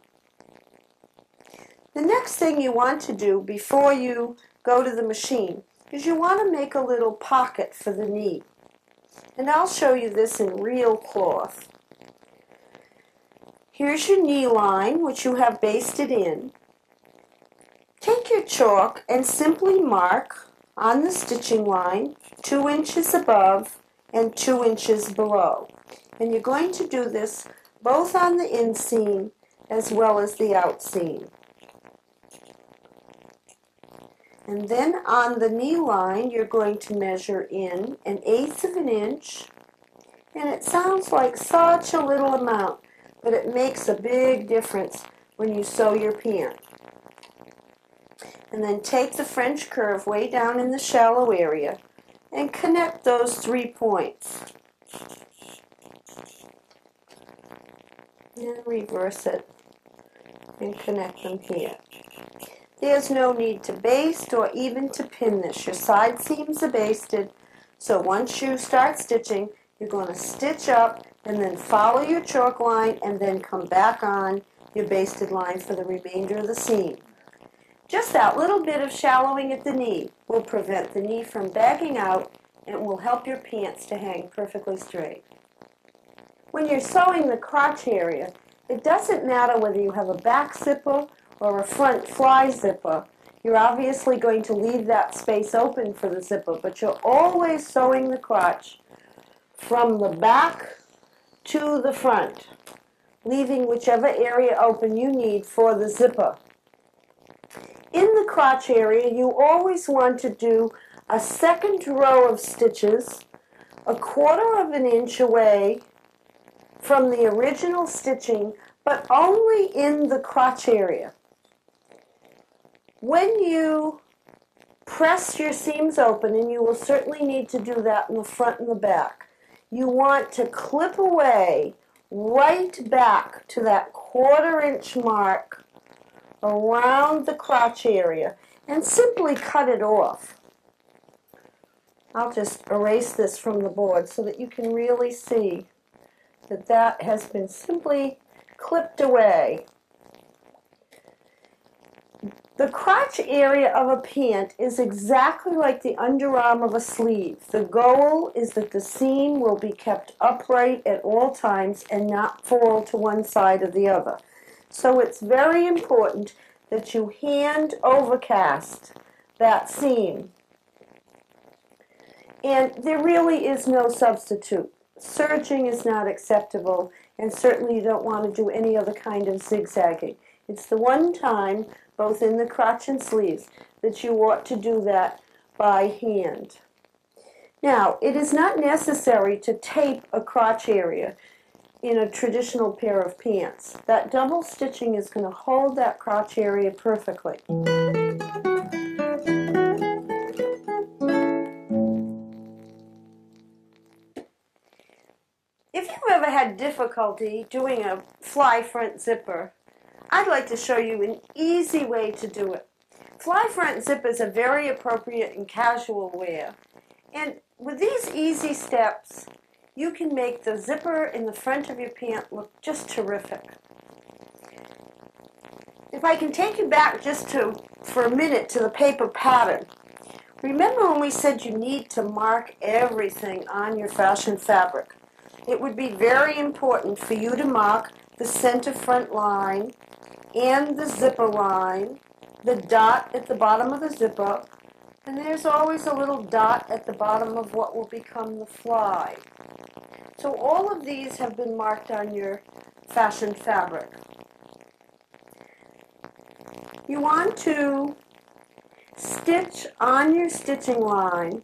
[SPEAKER 1] The next thing you want to do before you go to the machine is you want to make a little pocket for the knee. And I'll show you this in real cloth. Here's your knee line, which you have basted in. Take your chalk and simply mark on the stitching line 2 inches above and 2 inches below. And you're going to do this both on the inseam as well as the outseam. And then on the knee line, you're going to measure in 1/8 of an inch. And it sounds like such a little amount, but it makes a big difference when you sew your pant. And then take the French curve way down in the shallow area and connect those 3 points. And reverse it and connect them here. There's no need to baste or even to pin this. Your side seams are basted, so once you start stitching, you're going to stitch up and then follow your chalk line and then come back on your basted line for the remainder of the seam. Just that little bit of shallowing at the knee will prevent the knee from bagging out and will help your pants to hang perfectly straight. When you're sewing the crotch area, it doesn't matter whether you have a back zipper or a front fly zipper. You're obviously going to leave that space open for the zipper, but you're always sewing the crotch from the back to the front, leaving whichever area open you need for the zipper. In the crotch area, you always want to do a second row of stitches 1/4 of an inch away from the original stitching, but only in the crotch area. When you press your seams open, and you will certainly need to do that in the front and the back, you want to clip away right back to that 1/4 inch mark around the crotch area and simply cut it off. I'll just erase this from the board so that you can really see that that has been simply clipped away. The crotch area of a pant is exactly like the underarm of a sleeve. The goal is that the seam will be kept upright at all times and not fall to one side or the other. So it's very important that you hand overcast that seam. And there really is no substitute. Serging is not acceptable, and certainly you don't want to do any other kind of zigzagging. It's the one time, both in the crotch and sleeves, that you ought to do that by hand. Now, it is not necessary to tape a crotch area in a traditional pair of pants. That double stitching is going to hold that crotch area perfectly. If you ever had difficulty doing a fly front zipper, I'd like to show you an easy way to do it. Fly front zippers are very appropriate in casual wear. And with these easy steps, you can make the zipper in the front of your pant look just terrific. If I can take you back just for a minute to the paper pattern. Remember when we said you need to mark everything on your fashion fabric? It would be very important for you to mark the center front line and the zipper line, the dot at the bottom of the zipper, and there's always a little dot at the bottom of what will become the fly. So all of these have been marked on your fashion fabric. You want to stitch on your stitching line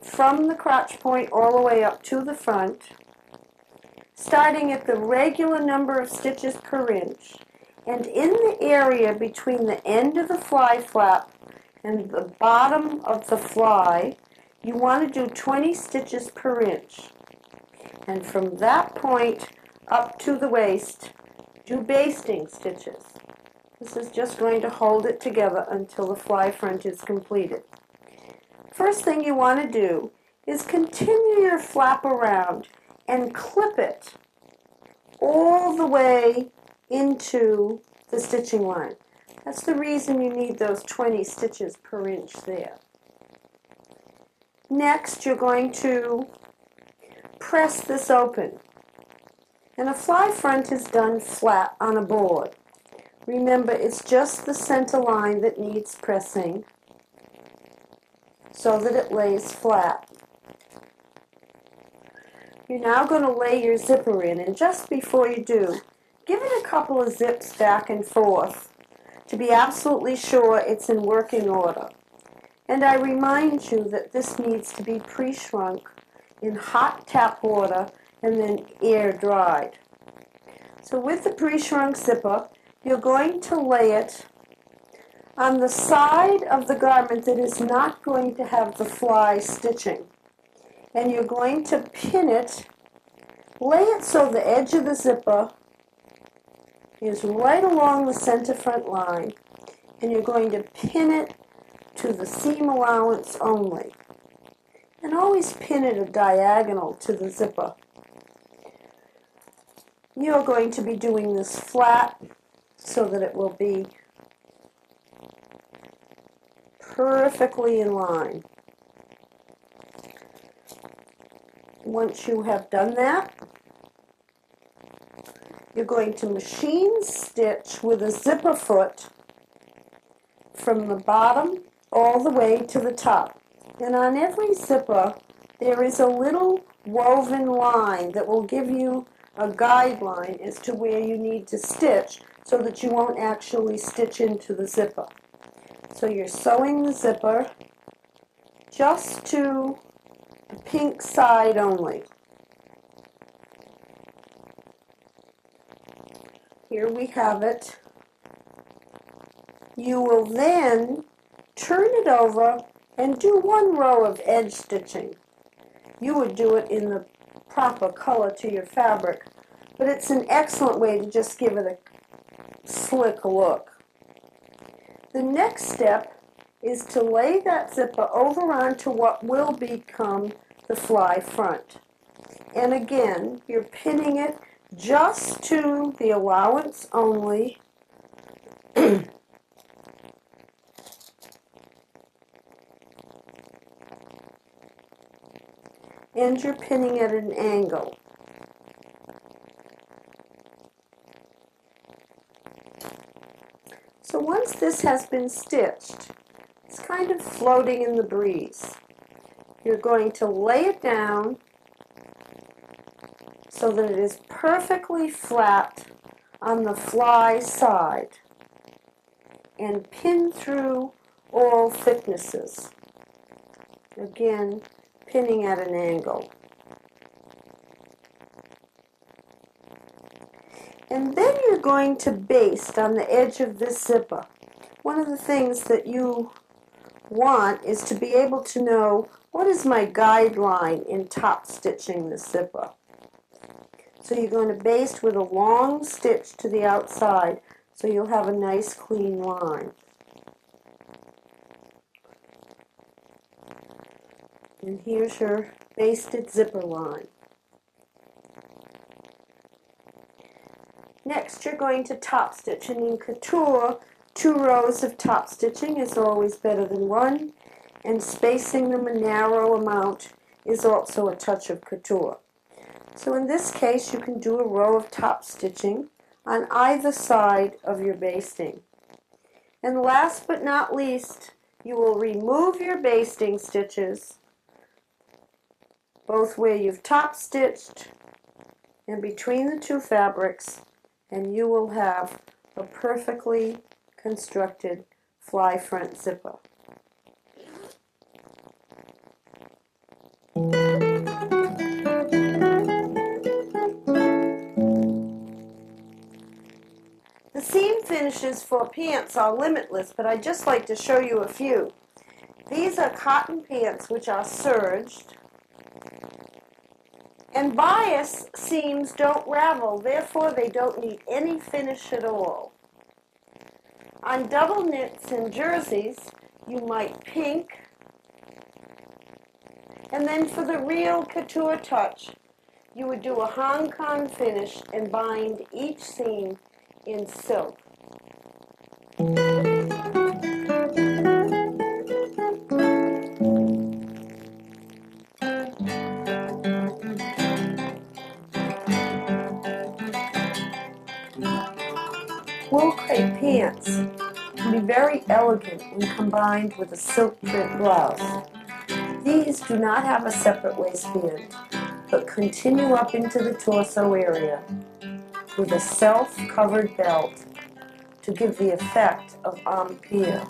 [SPEAKER 1] from the crotch point all the way up to the front, starting at the regular number of stitches per inch, and in the area between the end of the fly flap and the bottom of the fly, you want to do 20 stitches per inch. And from that point up to the waist, do basting stitches. This is just going to hold it together until the fly front is completed. First thing you want to do is continue your flap around and clip it all the way into the stitching line. That's the reason you need those 20 stitches per inch there. Next, you're going to press this open. And a fly front is done flat on a board. Remember, it's just the center line that needs pressing so that it lays flat. You're now going to lay your zipper in, and just before you do, give it a couple of zips back and forth to be absolutely sure it's in working order. And I remind you that this needs to be pre-shrunk in hot tap water and then air dried. So with the pre-shrunk zipper, you're going to lay it on the side of the garment that is not going to have the fly stitching. And you're going to pin it, lay it so the edge of the zipper is right along the center front line, and you're going to pin it to the seam allowance only. And always pin it a diagonal to the zipper. You're going to be doing this flat so that it will be perfectly in line. Once you have done that, you're going to machine stitch with a zipper foot from the bottom all the way to the top. And on every zipper, there is a little woven line that will give you a guideline as to where you need to stitch so that you won't actually stitch into the zipper. So you're sewing the zipper just to the pink side only. Here we have it. You will then turn it over and do one row of edge stitching. You would do it in the proper color to your fabric, but it's an excellent way to just give it a slick look. The next step is to lay that zipper over onto what will become the fly front. And again, you're pinning it just to the allowance only. And you're pinning at an angle. So once this has been stitched, it's kind of floating in the breeze. You're going to lay it down so that it is perfectly flat on the fly side and pin through all thicknesses. Again, pinning at an angle. And then you're going to baste on the edge of this zipper. One of the things that you want is to be able to know what is my guideline in top stitching this zipper. So you're going to baste with a long stitch to the outside so you'll have a nice clean line. And here's your basted zipper line. Next, you're going to top stitch, and in couture, 2 rows of top stitching is always better than 1, and spacing them a narrow amount is also a touch of couture. So in this case, you can do a row of top stitching on either side of your basting. And last but not least, you will remove your basting stitches, both where you've top stitched and between the 2 fabrics, and you will have a perfectly constructed fly front zipper. The seam finishes for pants are limitless, but I'd just like to show you a few. These are cotton pants which are serged, and bias seams don't ravel, therefore they don't need any finish at all. On double knits and jerseys, you might pink, and then for the real couture touch, you would do a Hong Kong finish and bind each seam in silk. Wool crepe pants can be very elegant when combined with a silk print blouse. These do not have a separate waistband, but continue up into the torso area with a self-covered belt to give the effect of empire.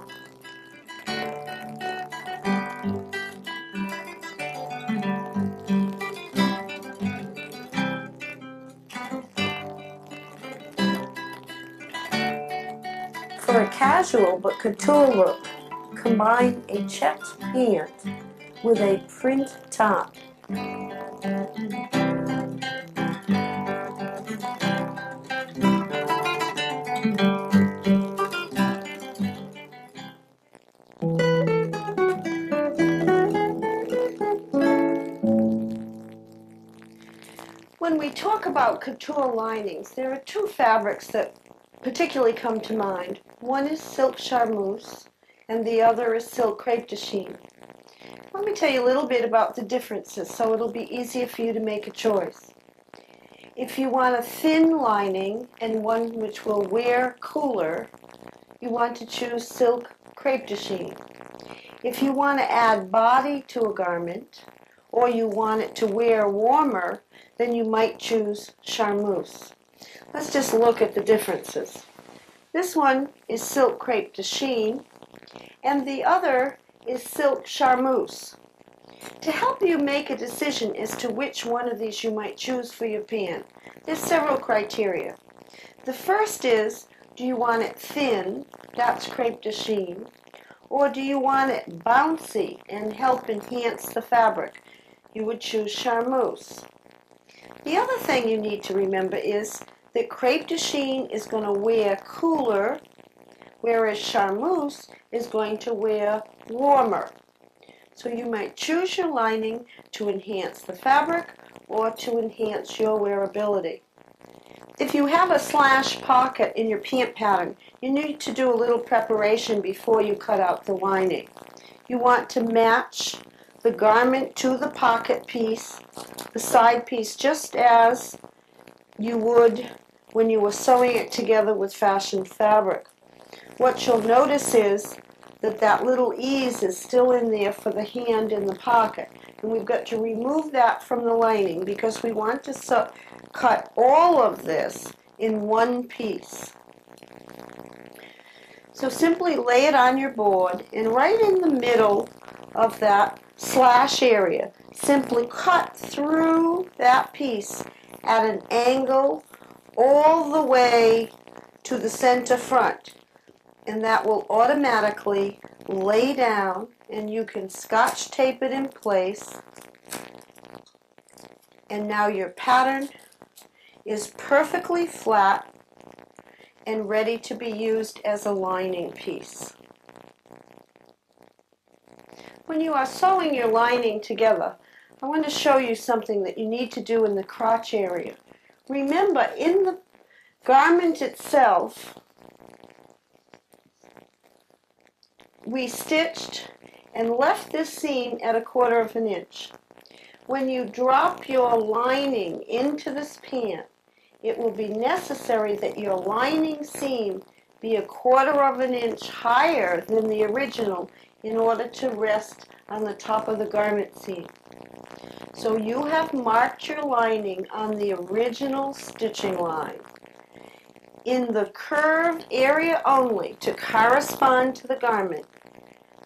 [SPEAKER 1] For a casual but couture look, combine a checked pant with a print top. When we talk about couture linings, there are two fabrics that particularly come to mind. One is silk charmeuse and the other is silk crepe de chine. Let me tell you a little bit about the differences so it'll be easier for you to make a choice. If you want a thin lining and one which will wear cooler, you want to choose silk crepe de chine. If you want to add body to a garment, or you want it to wear warmer, then you might choose charmeuse. Let's just look at the differences. This one is silk crepe de chine, and the other is silk charmeuse. To help you make a decision as to which one of these you might choose for your pant, there's several criteria. The first is, do you want it thin? That's crepe de chine. Or do you want it bouncy and help enhance the fabric? You would choose charmeuse. The other thing you need to remember is that crepe de chine is going to wear cooler, whereas charmeuse is going to wear warmer. So you might choose your lining to enhance the fabric or to enhance your wearability. If you have a slash pocket in your pant pattern, you need to do a little preparation before you cut out the lining. You want to match the garment to the pocket piece, the side piece, just as you would when you were sewing it together with fashion fabric. What you'll notice is that that little ease is still in there for the hand in the pocket. And we've got to remove that from the lining because we want to cut all of this in one piece. So simply lay it on your board, and right in the middle of that slash area, simply cut through that piece at an angle all the way to the center front. And that will automatically lay down, and you can scotch tape it in place. And now your pattern is perfectly flat and ready to be used as a lining piece. When you are sewing your lining together, I want to show you something that you need to do in the crotch area. Remember, in the garment itself, we stitched and left this seam at 1/4 of an inch. When you drop your lining into this pant, it will be necessary that your lining seam be 1/4 of an inch higher than the original in order to rest on the top of the garment seam. So you have marked your lining on the original stitching line. In the curved area only, to correspond to the garment,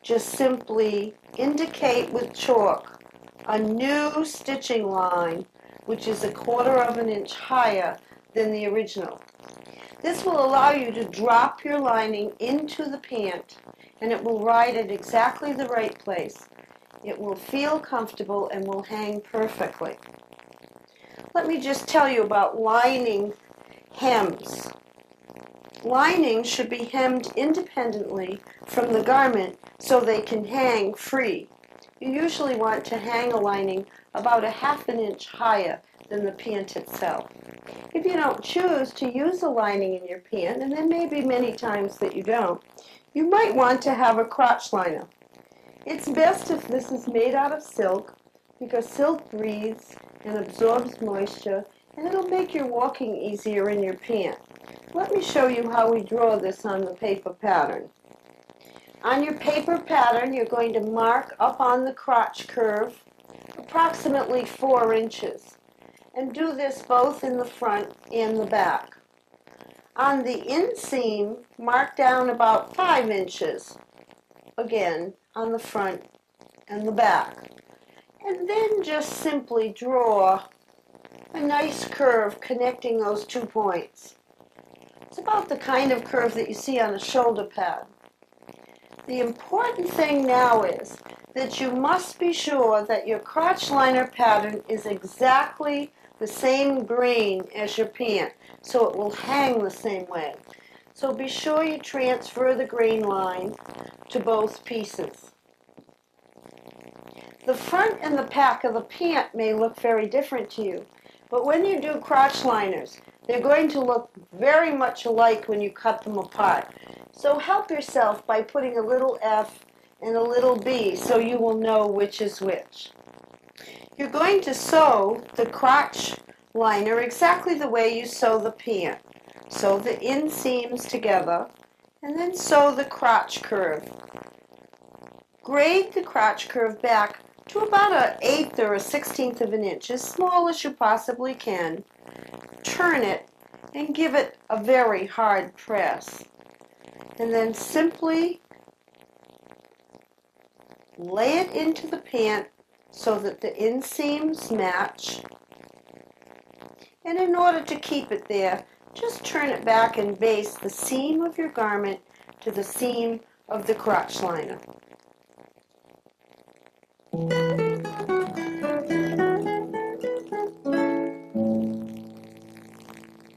[SPEAKER 1] just simply indicate with chalk a new stitching line which is 1/4 of an inch higher than the original. This will allow you to drop your lining into the pant, and it will ride at exactly the right place. It will feel comfortable and will hang perfectly. Let me just tell you about lining hems. Lining should be hemmed independently from the garment so they can hang free. You usually want to hang a lining about 1/2 an inch higher than the pant itself. If you don't choose to use a lining in your pant, and there may be many times that you don't, you might want to have a crotch liner. It's best if this is made out of silk because silk breathes and absorbs moisture, and it'll make your walking easier in your pant. Let me show you how we draw this on the paper pattern. On your paper pattern, you're going to mark up on the crotch curve approximately 4 inches. And do this both in the front and the back. On the inseam, mark down about 5 inches, again, on the front and the back. And then just simply draw a nice curve connecting those 2 points. It's about the kind of curve that you see on a shoulder pad. The important thing now is that you must be sure that your crotch liner pattern is exactly the same grain as your pant, so it will hang the same way. So be sure you transfer the grain line to both pieces. The front and the back of the pant may look very different to you, but when you do crotch liners, they're going to look very much alike when you cut them apart. So help yourself by putting a little F and a little B so you will know which is which. You're going to sew the crotch liner exactly the way you sew the pant. Sew the inseams together and then sew the crotch curve. Grade the crotch curve back to about an 1/8 or a 1/16 of an inch, as small as you possibly can. Turn it and give it a very hard press. And then simply lay it into the pant so that the inseams match. And in order to keep it there, just turn it back and base the seam of your garment to the seam of the crotch liner.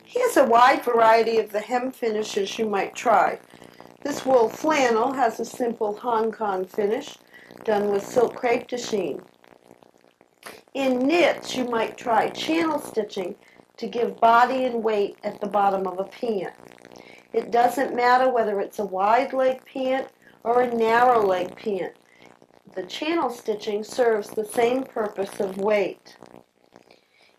[SPEAKER 1] Here's a wide variety of the hem finishes you might try. This wool flannel has a simple Hong Kong finish done with silk crepe de chine. In knits, you might try channel stitching to give body and weight at the bottom of a pant. It doesn't matter whether it's a wide leg pant or a narrow leg pant. The channel stitching serves the same purpose of weight.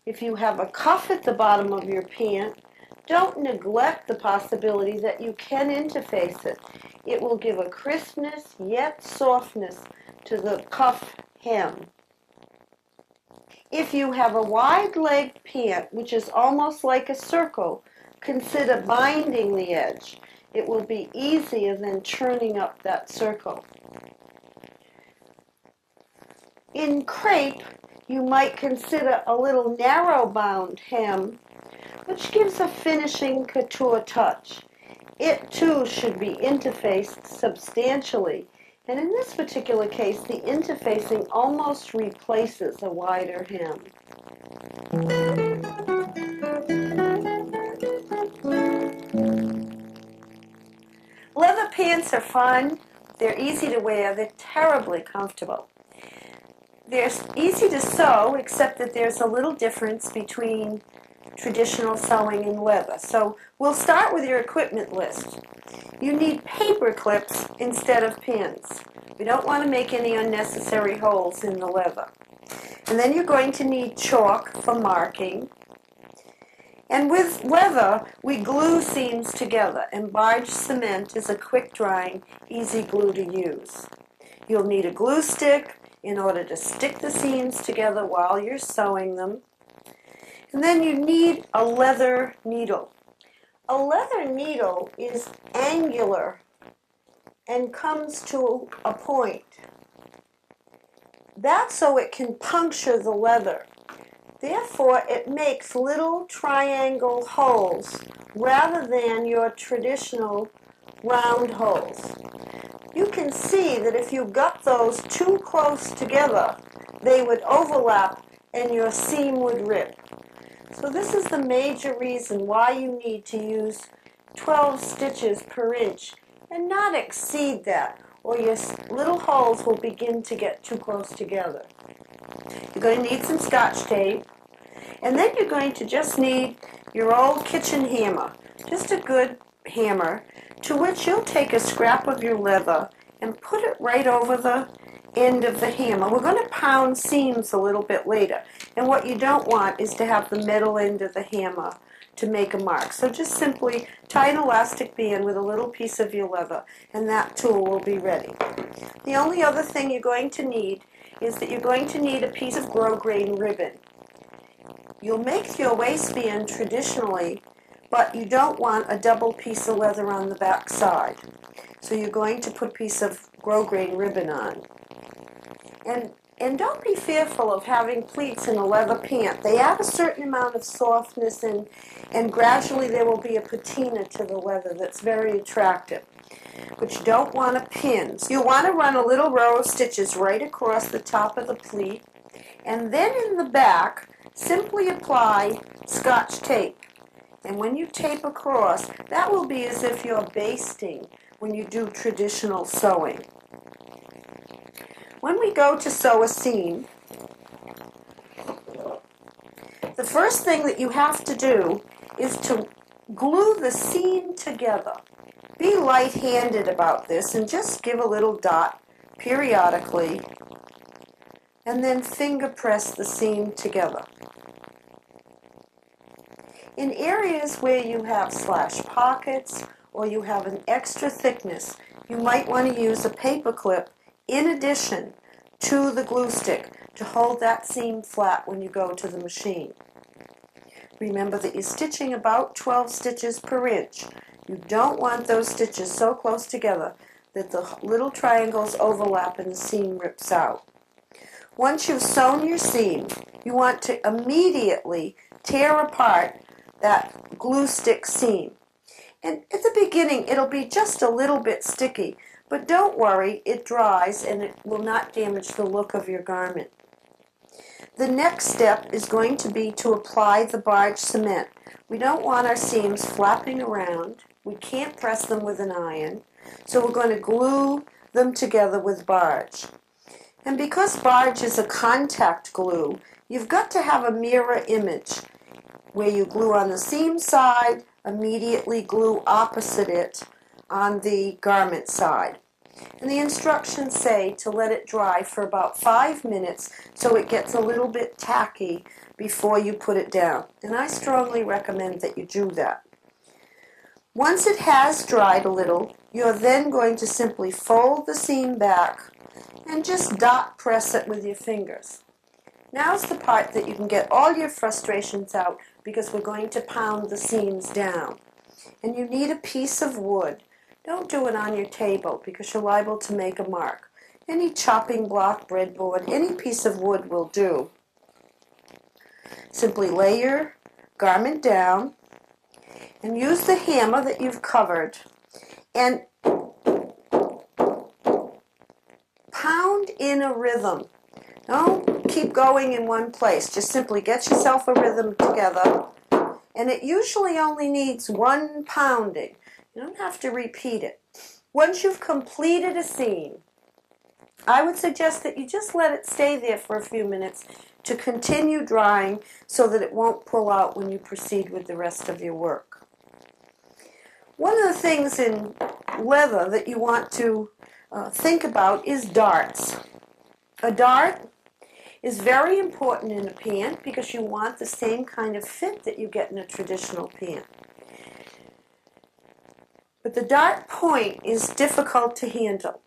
[SPEAKER 1] If you have a cuff at the bottom of your pant, don't neglect the possibility that you can interface it. It will give a crispness yet softness to the cuff hem. If you have a wide leg pant, which is almost like a circle, consider binding the edge. It will be easier than turning up that circle. In crepe, you might consider a little narrow bound hem, which gives a finishing couture touch. It too should be interfaced substantially, and in this particular case, the interfacing almost replaces a wider hem. Leather pants are fun, they're easy to wear, they're terribly comfortable. They're easy to sew, except that there's a little difference between traditional sewing and leather. So we'll start with your equipment list. You need paper clips instead of pins. We don't want to make any unnecessary holes in the leather. And then you're going to need chalk for marking. And with leather, we glue seams together, and barge cement is a quick-drying, easy glue to use. You'll need a glue stick in order to stick the seams together while you're sewing them. And then you need a leather needle. A leather needle is angular and comes to a point. That's so it can puncture the leather. Therefore, it makes little triangle holes rather than your traditional round holes. You can see that if you got those too close together, they would overlap and your seam would rip. So this is the major reason why you need to use 12 stitches per inch and not exceed that, or your little holes will begin to get too close together. You're going to need some Scotch tape, and then you're going to just need your old kitchen hammer, just a good hammer, to which you'll take a scrap of your leather and put it right over the end of the hammer. We're going to pound seams a little bit later, and what you don't want is to have the metal end of the hammer to make a mark. So just simply tie an elastic band with a little piece of your leather, and that tool will be ready. The only other thing you're going to need is that you're going to need a piece of grosgrain ribbon. You'll make your waistband traditionally, but you don't want a double piece of leather on the back side. So you're going to put a piece of grosgrain ribbon on. And And don't be fearful of having pleats in a leather pant. They add a certain amount of softness, and gradually there will be a patina to the leather that's very attractive. But you don't want to pins. You want to run a little row of stitches right across the top of the pleat, and then in the back, simply apply Scotch tape. And when you tape across, that will be as if you're basting when you do traditional sewing. When we go to sew a seam, the first thing that you have to do is to glue the seam together. Be light-handed about this and just give a little dot periodically and then finger press the seam together. In areas where you have slash pockets or you have an extra thickness, you might want to use a paper clip in addition to the glue stick to hold that seam flat when you go to the machine. Remember that you're stitching about 12 stitches per inch. You don't want those stitches so close together that the little triangles overlap and the seam rips out. Once you've sewn your seam, you want to immediately tear apart that glue stick seam. And at the beginning, it'll be just a little bit sticky, but don't worry, it dries and it will not damage the look of your garment. The next step is going to be to apply the barge cement. We don't want our seams flapping around. We can't press them with an iron, so we're going to glue them together with barge. And because barge is a contact glue, you've got to have a mirror image where you glue on the seam side, immediately glue opposite it on the garment side. And the instructions say to let it dry for about 5 minutes so it gets a little bit tacky before you put it down. And I strongly recommend that you do that. Once it has dried a little, you're then going to simply fold the seam back and just dot press it with your fingers. Now's the part that you can get all your frustrations out because we're going to pound the seams down. And you need a piece of wood. Don't do it on your table because you're liable to make a mark. Any chopping block, breadboard, any piece of wood will do. Simply lay your garment down and use the hammer that you've covered and pound in a rhythm. Don't keep going in one place. Just simply get yourself a rhythm together. And it usually only needs one pounding. You don't have to repeat it. Once you've completed a seam, I would suggest that you just let it stay there for a few minutes to continue drying so that it won't pull out when you proceed with the rest of your work. One of the things in leather that you want to think about is darts. A dart is very important in a pant because you want the same kind of fit that you get in a traditional pant. But the dart point is difficult to handle.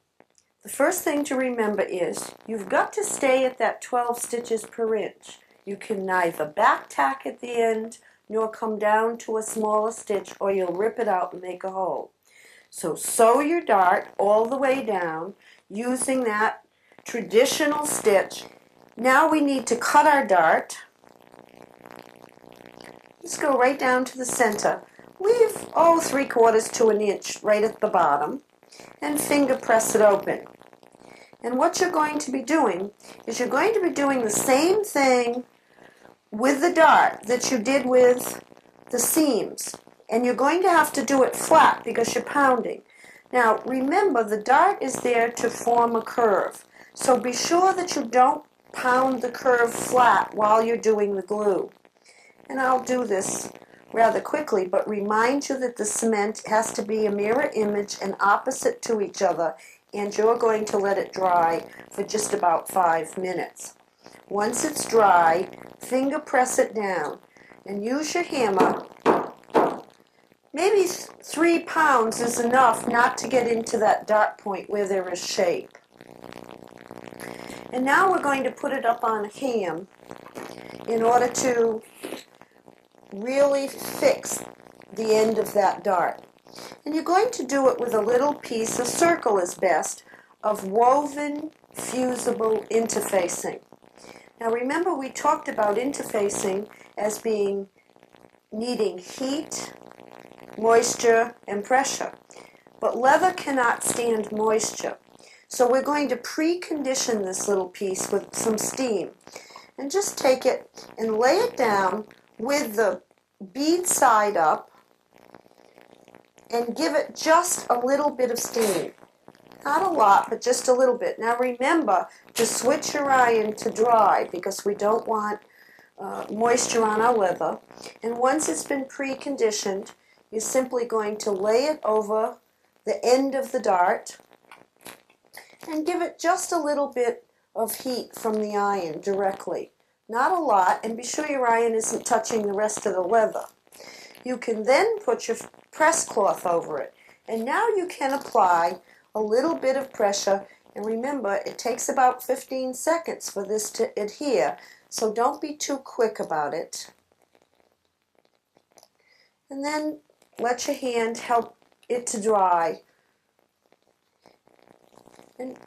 [SPEAKER 1] The first thing to remember is you've got to stay at that 12 stitches per inch. You can neither back tack at the end nor come down to a smaller stitch or you'll rip it out and make a hole. So sew your dart all the way down using that traditional stitch. Now we need to cut our dart. Just go right down to the center. Leave, 3/4 to an inch right at the bottom and finger press it open. And what you're going to be doing is you're going to be doing the same thing with the dart that you did with the seams. And you're going to have to do it flat because you're pounding. Now remember, the dart is there to form a curve. So be sure that you don't pound the curve flat while you're doing the glue. And I'll do this rather quickly, but remind you that the cement has to be a mirror image and opposite to each other, and you're going to let it dry for just about 5 minutes. Once it's dry, finger press it down and use your hammer. Maybe 3 pounds is enough not to get into that dart point where there is shape. And now we're going to put it up on a cam in order to really fix the end of that dart. And you're going to do it with a little piece, a circle is best, of woven fusible interfacing. Now remember, we talked about interfacing as being needing heat, moisture, and pressure. But leather cannot stand moisture. So we're going to precondition this little piece with some steam. And just take it and lay it down with the bead side up and give it just a little bit of steam. Not a lot, but just a little bit. Now remember to switch your iron to dry because we don't want moisture on our leather. And once it's been preconditioned, you're simply going to lay it over the end of the dart and give it just a little bit of heat from the iron directly. Not a lot, and be sure your iron isn't touching the rest of the leather. You can then put your press cloth over it, and now you can apply a little bit of pressure, and remember it takes about 15 seconds for this to adhere, so don't be too quick about it. And then let your hand help it to dry. And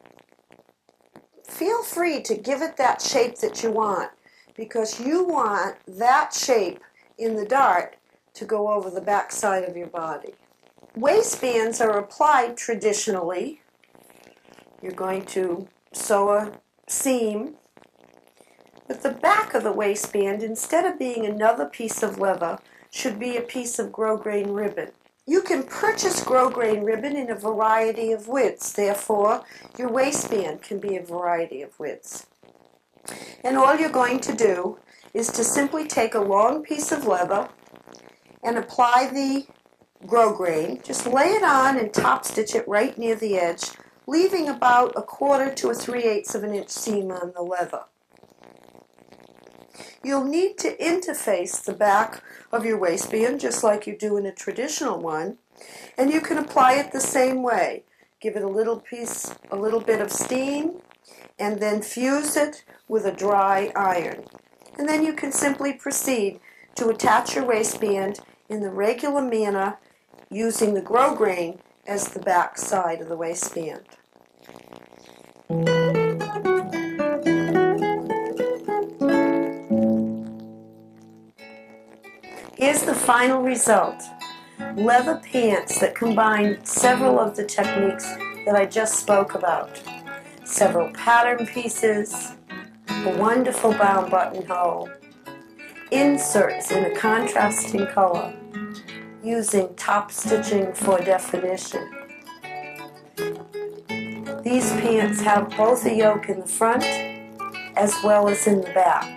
[SPEAKER 1] feel free to give it that shape that you want, because you want that shape in the dart to go over the back side of your body. Waistbands are applied traditionally. You're going to sew a seam. But the back of the waistband, instead of being another piece of leather, should be a piece of grosgrain ribbon. You can purchase grosgrain ribbon in a variety of widths. Therefore, your waistband can be a variety of widths. And all you're going to do is to simply take a long piece of leather and apply the grosgrain. Just lay it on and top stitch it right near the edge, leaving about 1/4 to 3/8 of an inch seam on the leather. You'll need to interface the back of your waistband just like you do in a traditional one, and you can apply it the same way. Give it a little bit of steam, and then fuse it with a dry iron. And then you can simply proceed to attach your waistband in the regular manner using the grosgrain as the back side of the waistband. Here's the final result. Leather pants that combine several of the techniques that I just spoke about. Several pattern pieces, a wonderful bound buttonhole, inserts in a contrasting color, using top stitching for definition. These pants have both a yoke in the front as well as in the back.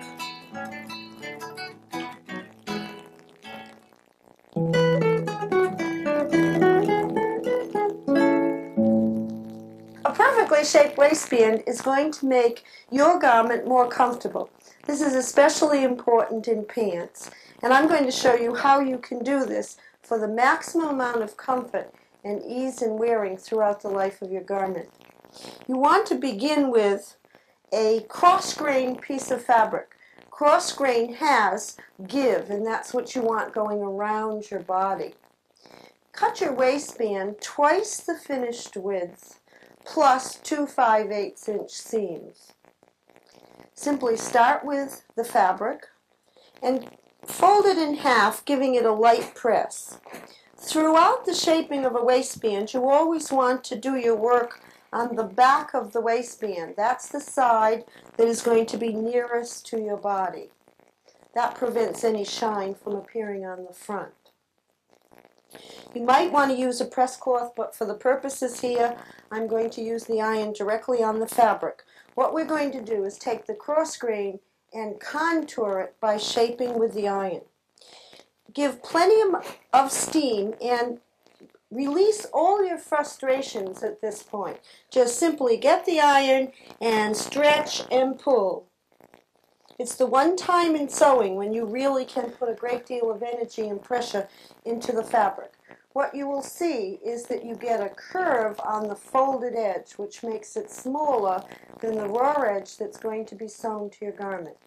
[SPEAKER 1] A perfectly shaped waistband is going to make your garment more comfortable. This is especially important in pants, and I'm going to show you how you can do this for the maximum amount of comfort and ease in wearing throughout the life of your garment. You want to begin with a cross-grain piece of fabric. Cross-grain has give, and that's what you want going around your body. Cut your waistband twice the finished width plus 2 5/8 inch seams. Simply start with the fabric and fold it in half, giving it a light press. Throughout the shaping of a waistband, you always want to do your work on the back of the waistband. That's the side that is going to be nearest to your body. That prevents any shine from appearing on the front. You might want to use a press cloth, but for the purposes here, I'm going to use the iron directly on the fabric. What we're going to do is take the cross grain and contour it by shaping with the iron. Give plenty of steam and release all your frustrations at this point. Just simply get the iron and stretch and pull. It's the one time in sewing when you really can put a great deal of energy and pressure into the fabric. What you will see is that you get a curve on the folded edge, which makes it smaller than the raw edge that's going to be sewn to your garment.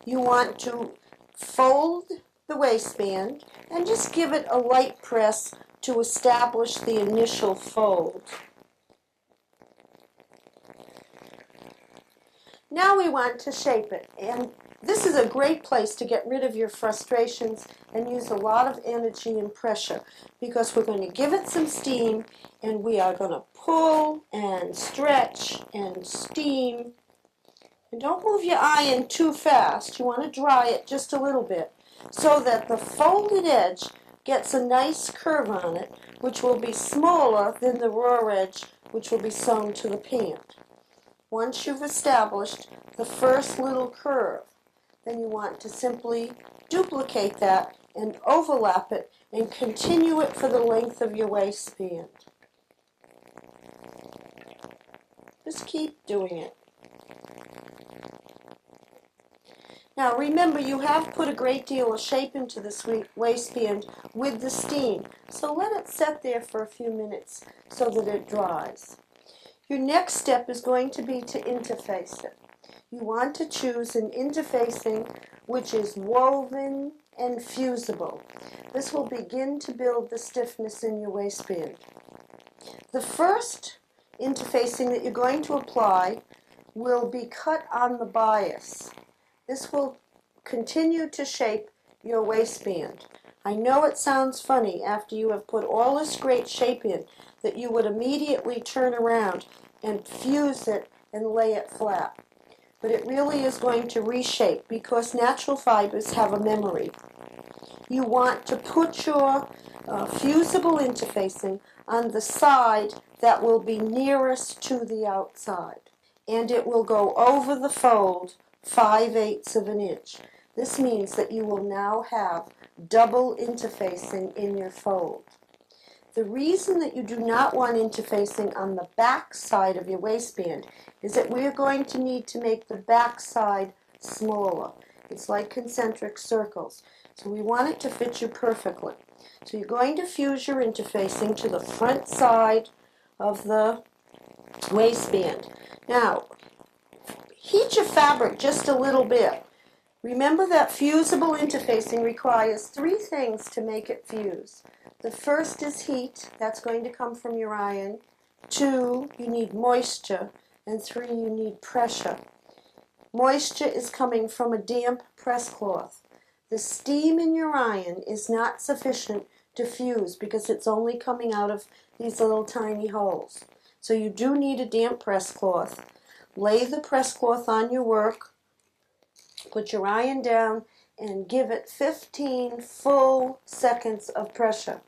[SPEAKER 1] You want to fold the waistband and just give it a light press to establish the initial fold. Now we want to shape it, and this is a great place to get rid of your frustrations and use a lot of energy and pressure, because we're going to give it some steam and we are going to pull and stretch and steam. And don't move your iron too fast. You want to dry it just a little bit so that the folded edge gets a nice curve on it, which will be smaller than the raw edge, which will be sewn to the pant. Once you've established the first little curve, then you want to simply duplicate that and overlap it and continue it for the length of your waistband. Just keep doing it. Now remember, you have put a great deal of shape into this waistband with the steam, so let it set there for a few minutes so that it dries. Your next step is going to be to interface it. You want to choose an interfacing which is woven and fusible. This will begin to build the stiffness in your waistband. The first interfacing that you're going to apply will be cut on the bias. This will continue to shape your waistband. I know it sounds funny after you have put all this great shape in that you would immediately turn around and fuse it and lay it flat. But it really is going to reshape because natural fibers have a memory. You want to put your fusible interfacing on the side that will be nearest to the outside. And it will go over the fold 5/8 of an inch. This means that you will now have double interfacing in your fold. The reason that you do not want interfacing on the back side of your waistband is that we're going to need to make the back side smaller. It's like concentric circles. So we want it to fit you perfectly. So you're going to fuse your interfacing to the front side of the waistband. Now, heat your fabric just a little bit. Remember that fusible interfacing requires 3 things to make it fuse. The first is heat. That's going to come from your iron. 2, you need moisture. And 3, you need pressure. Moisture is coming from a damp press cloth. The steam in your iron is not sufficient to fuse because it's only coming out of these little tiny holes. So you do need a damp press cloth. Lay the press cloth on your work, put your iron down, and give it 15 full seconds of pressure.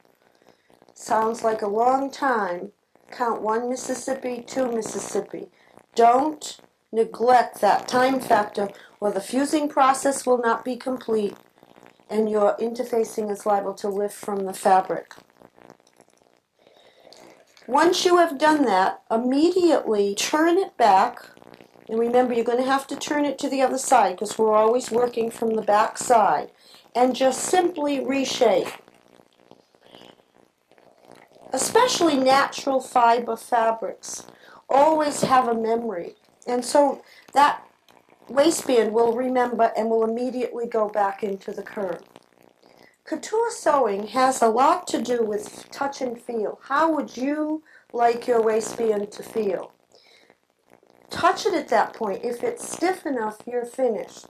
[SPEAKER 1] Sounds like a long time. Count 1 Mississippi, 2 Mississippi. Don't neglect that time factor or the fusing process will not be complete and your interfacing is liable to lift from the fabric. Once you have done that, immediately turn it back. And remember, you're going to have to turn it to the other side because we're always working from the back side. And just simply reshape. Especially natural fiber fabrics always have a memory. And so that waistband will remember and will immediately go back into the curve. Couture sewing has a lot to do with touch and feel. How would you like your waistband to feel? Touch it at that point. If it's stiff enough, you're finished.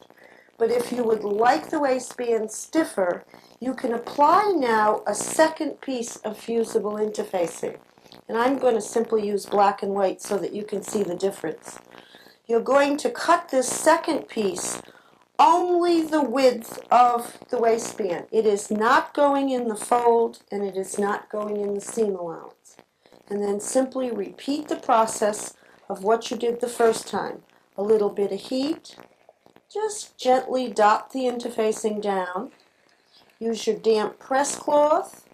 [SPEAKER 1] But if you would like the waistband stiffer, you can apply now a second piece of fusible interfacing. And I'm going to simply use black and white so that you can see the difference. You're going to cut this second piece only the width of the waistband. It is not going in the fold and it is not going in the seam allowance. And then simply repeat the process of what you did the first time. A little bit of heat. Just gently dot the interfacing down. Use your damp press cloth,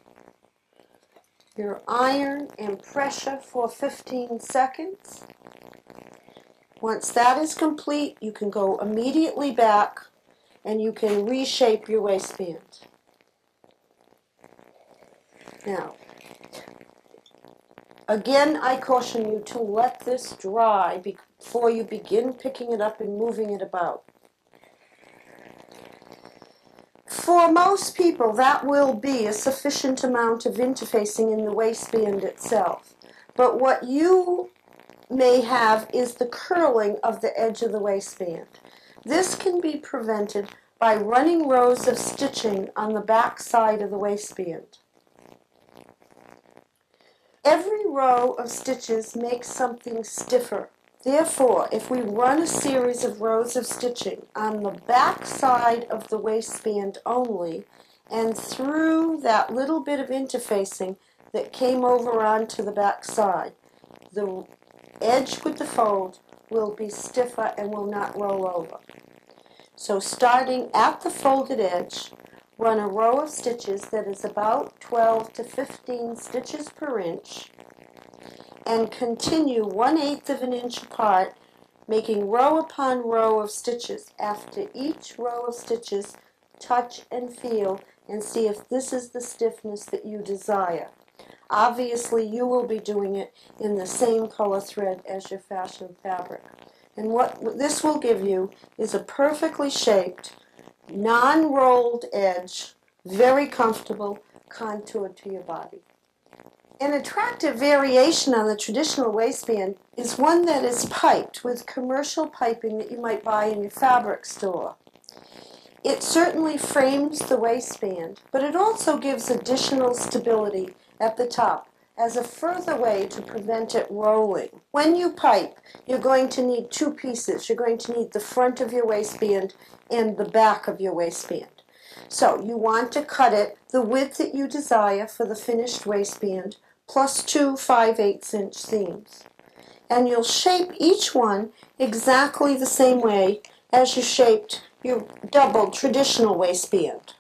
[SPEAKER 1] your iron, and pressure for 15 seconds. Once that is complete, you can go immediately back and you can reshape your waistband. Now, again, I caution you to let this dry before you begin picking it up and moving it about. For most people, that will be a sufficient amount of interfacing in the waistband itself. But what you may have is the curling of the edge of the waistband. This can be prevented by running rows of stitching on the back side of the waistband. Every row of stitches makes something stiffer. Therefore, if we run a series of rows of stitching on the back side of the waistband only, and through that little bit of interfacing that came over onto the back side, the edge with the fold will be stiffer and will not roll over. So starting at the folded edge, run a row of stitches that is about 12 to 15 stitches per inch, and continue 1/8 of an inch apart, making row upon row of stitches. After each row of stitches, touch and feel and see if this is the stiffness that you desire. Obviously, you will be doing it in the same color thread as your fashion fabric. And what this will give you is a perfectly shaped, non-rolled edge, very comfortable, contoured to your body. An attractive variation on the traditional waistband is one that is piped with commercial piping that you might buy in your fabric store. It certainly frames the waistband, but it also gives additional stability at the top as a further way to prevent it rolling. When you pipe, you're going to need two pieces. You're going to need the front of your waistband and the back of your waistband. So you want to cut it the width that you desire for the finished waistband, plus 2 5/8 inch seams. And you'll shape each one exactly the same way as you shaped your double traditional waistband.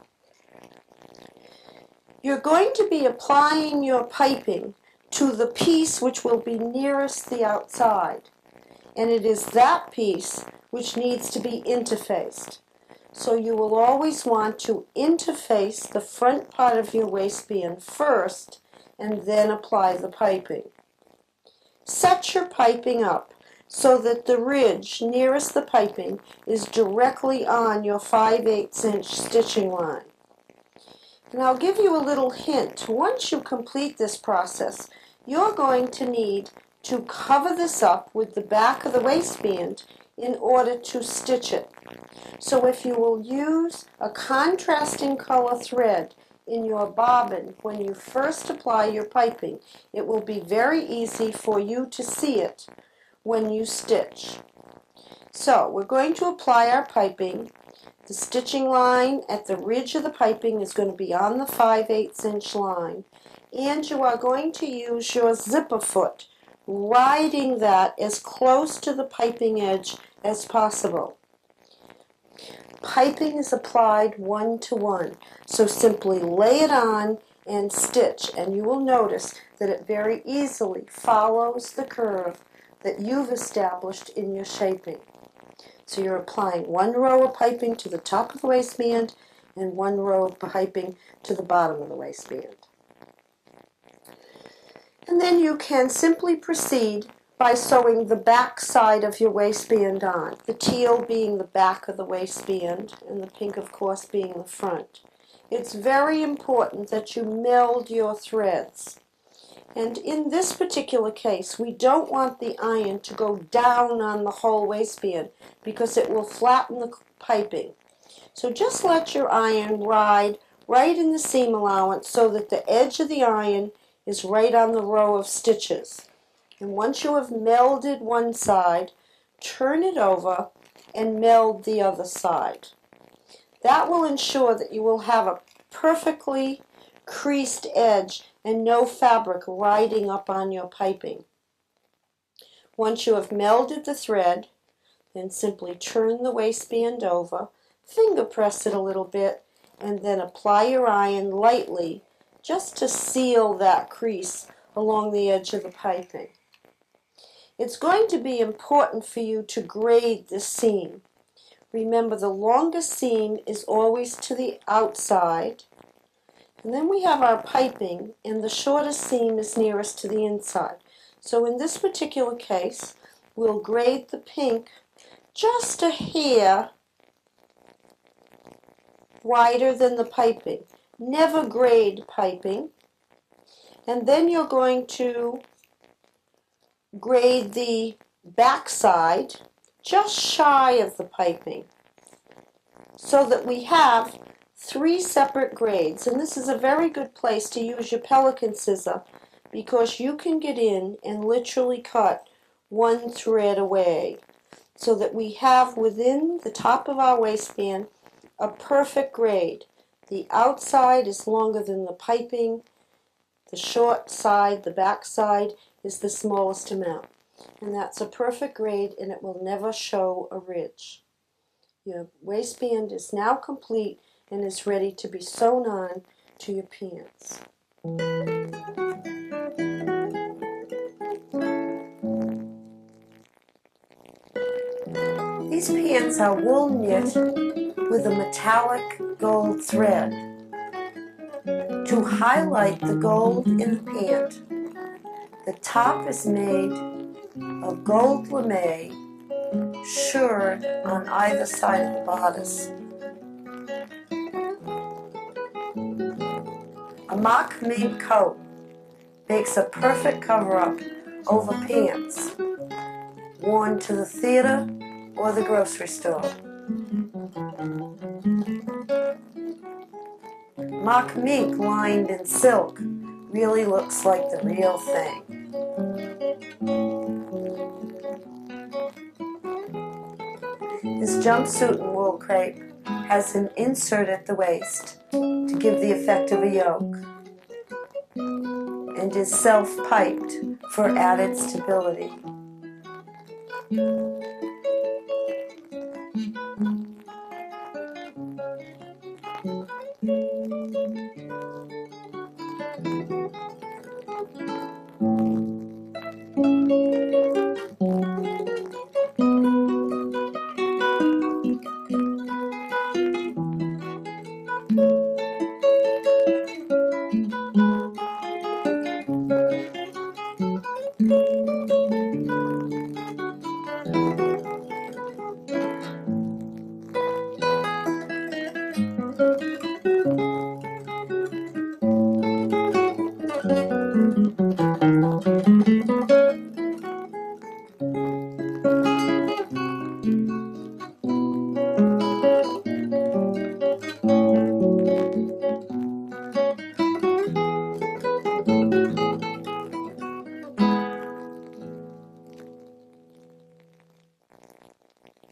[SPEAKER 1] You're going to be applying your piping to the piece which will be nearest the outside, and it is that piece which needs to be interfaced. So you will always want to interface the front part of your waistband first and then apply the piping. Set your piping up so that the ridge nearest the piping is directly on your 5/8 inch stitching line. And I'll give you a little hint. Once you complete this process, you're going to need to cover this up with the back of the waistband in order to stitch it. So if you will use a contrasting color thread in your bobbin when you first apply your piping, it will be very easy for you to see it when you stitch. So we're going to apply our piping. The stitching line at the ridge of the piping is going to be on the 5/8 inch line, and you are going to use your zipper foot, riding that as close to the piping edge as possible. Piping is applied 1-to-1, so simply lay it on and stitch, and you will notice that it very easily follows the curve that you've established in your shaping. So you're applying one row of piping to the top of the waistband and one row of piping to the bottom of the waistband. And then you can simply proceed by sewing the back side of your waistband on, the teal being the back of the waistband and the pink, of course, being the front. It's very important that you meld your threads. And in this particular case, we don't want the iron to go down on the whole waistband because it will flatten the piping. So just let your iron ride right in the seam allowance so that the edge of the iron is right on the row of stitches. And once you have melded one side, turn it over and meld the other side. That will ensure that you will have a perfectly creased edge and no fabric riding up on your piping. Once you have melded the thread, then simply turn the waistband over, finger press it a little bit, and then apply your iron lightly just to seal that crease along the edge of the piping. It's going to be important for you to grade this seam. Remember, the longest seam is always to the outside, and then we have our piping, and the shortest seam is nearest to the inside. So in this particular case, we'll grade the pink just a hair wider than the piping. Never grade piping. And then you're going to grade the back side just shy of the piping so that we have 3 separate grades. And this is a very good place to use your pelican scissor because you can get in and literally cut one thread away so that we have within the top of our waistband a perfect grade. The outside is longer than the piping. The short side, the back side, is the smallest amount. And that's a perfect grade, and it will never show a ridge. Your waistband is now complete and is ready to be sewn on to your pants. These pants are wool knit with a metallic gold thread. To highlight the gold in the pant, the top is made of gold lame shirred on either side of the bodice. A mock mink coat makes a perfect cover-up over pants worn to the theater or the grocery store. Mock mink lined in silk really looks like the real thing. This jumpsuit in wool crepe has an insert at the waist to give the effect of a yoke and is self-piped for added stability.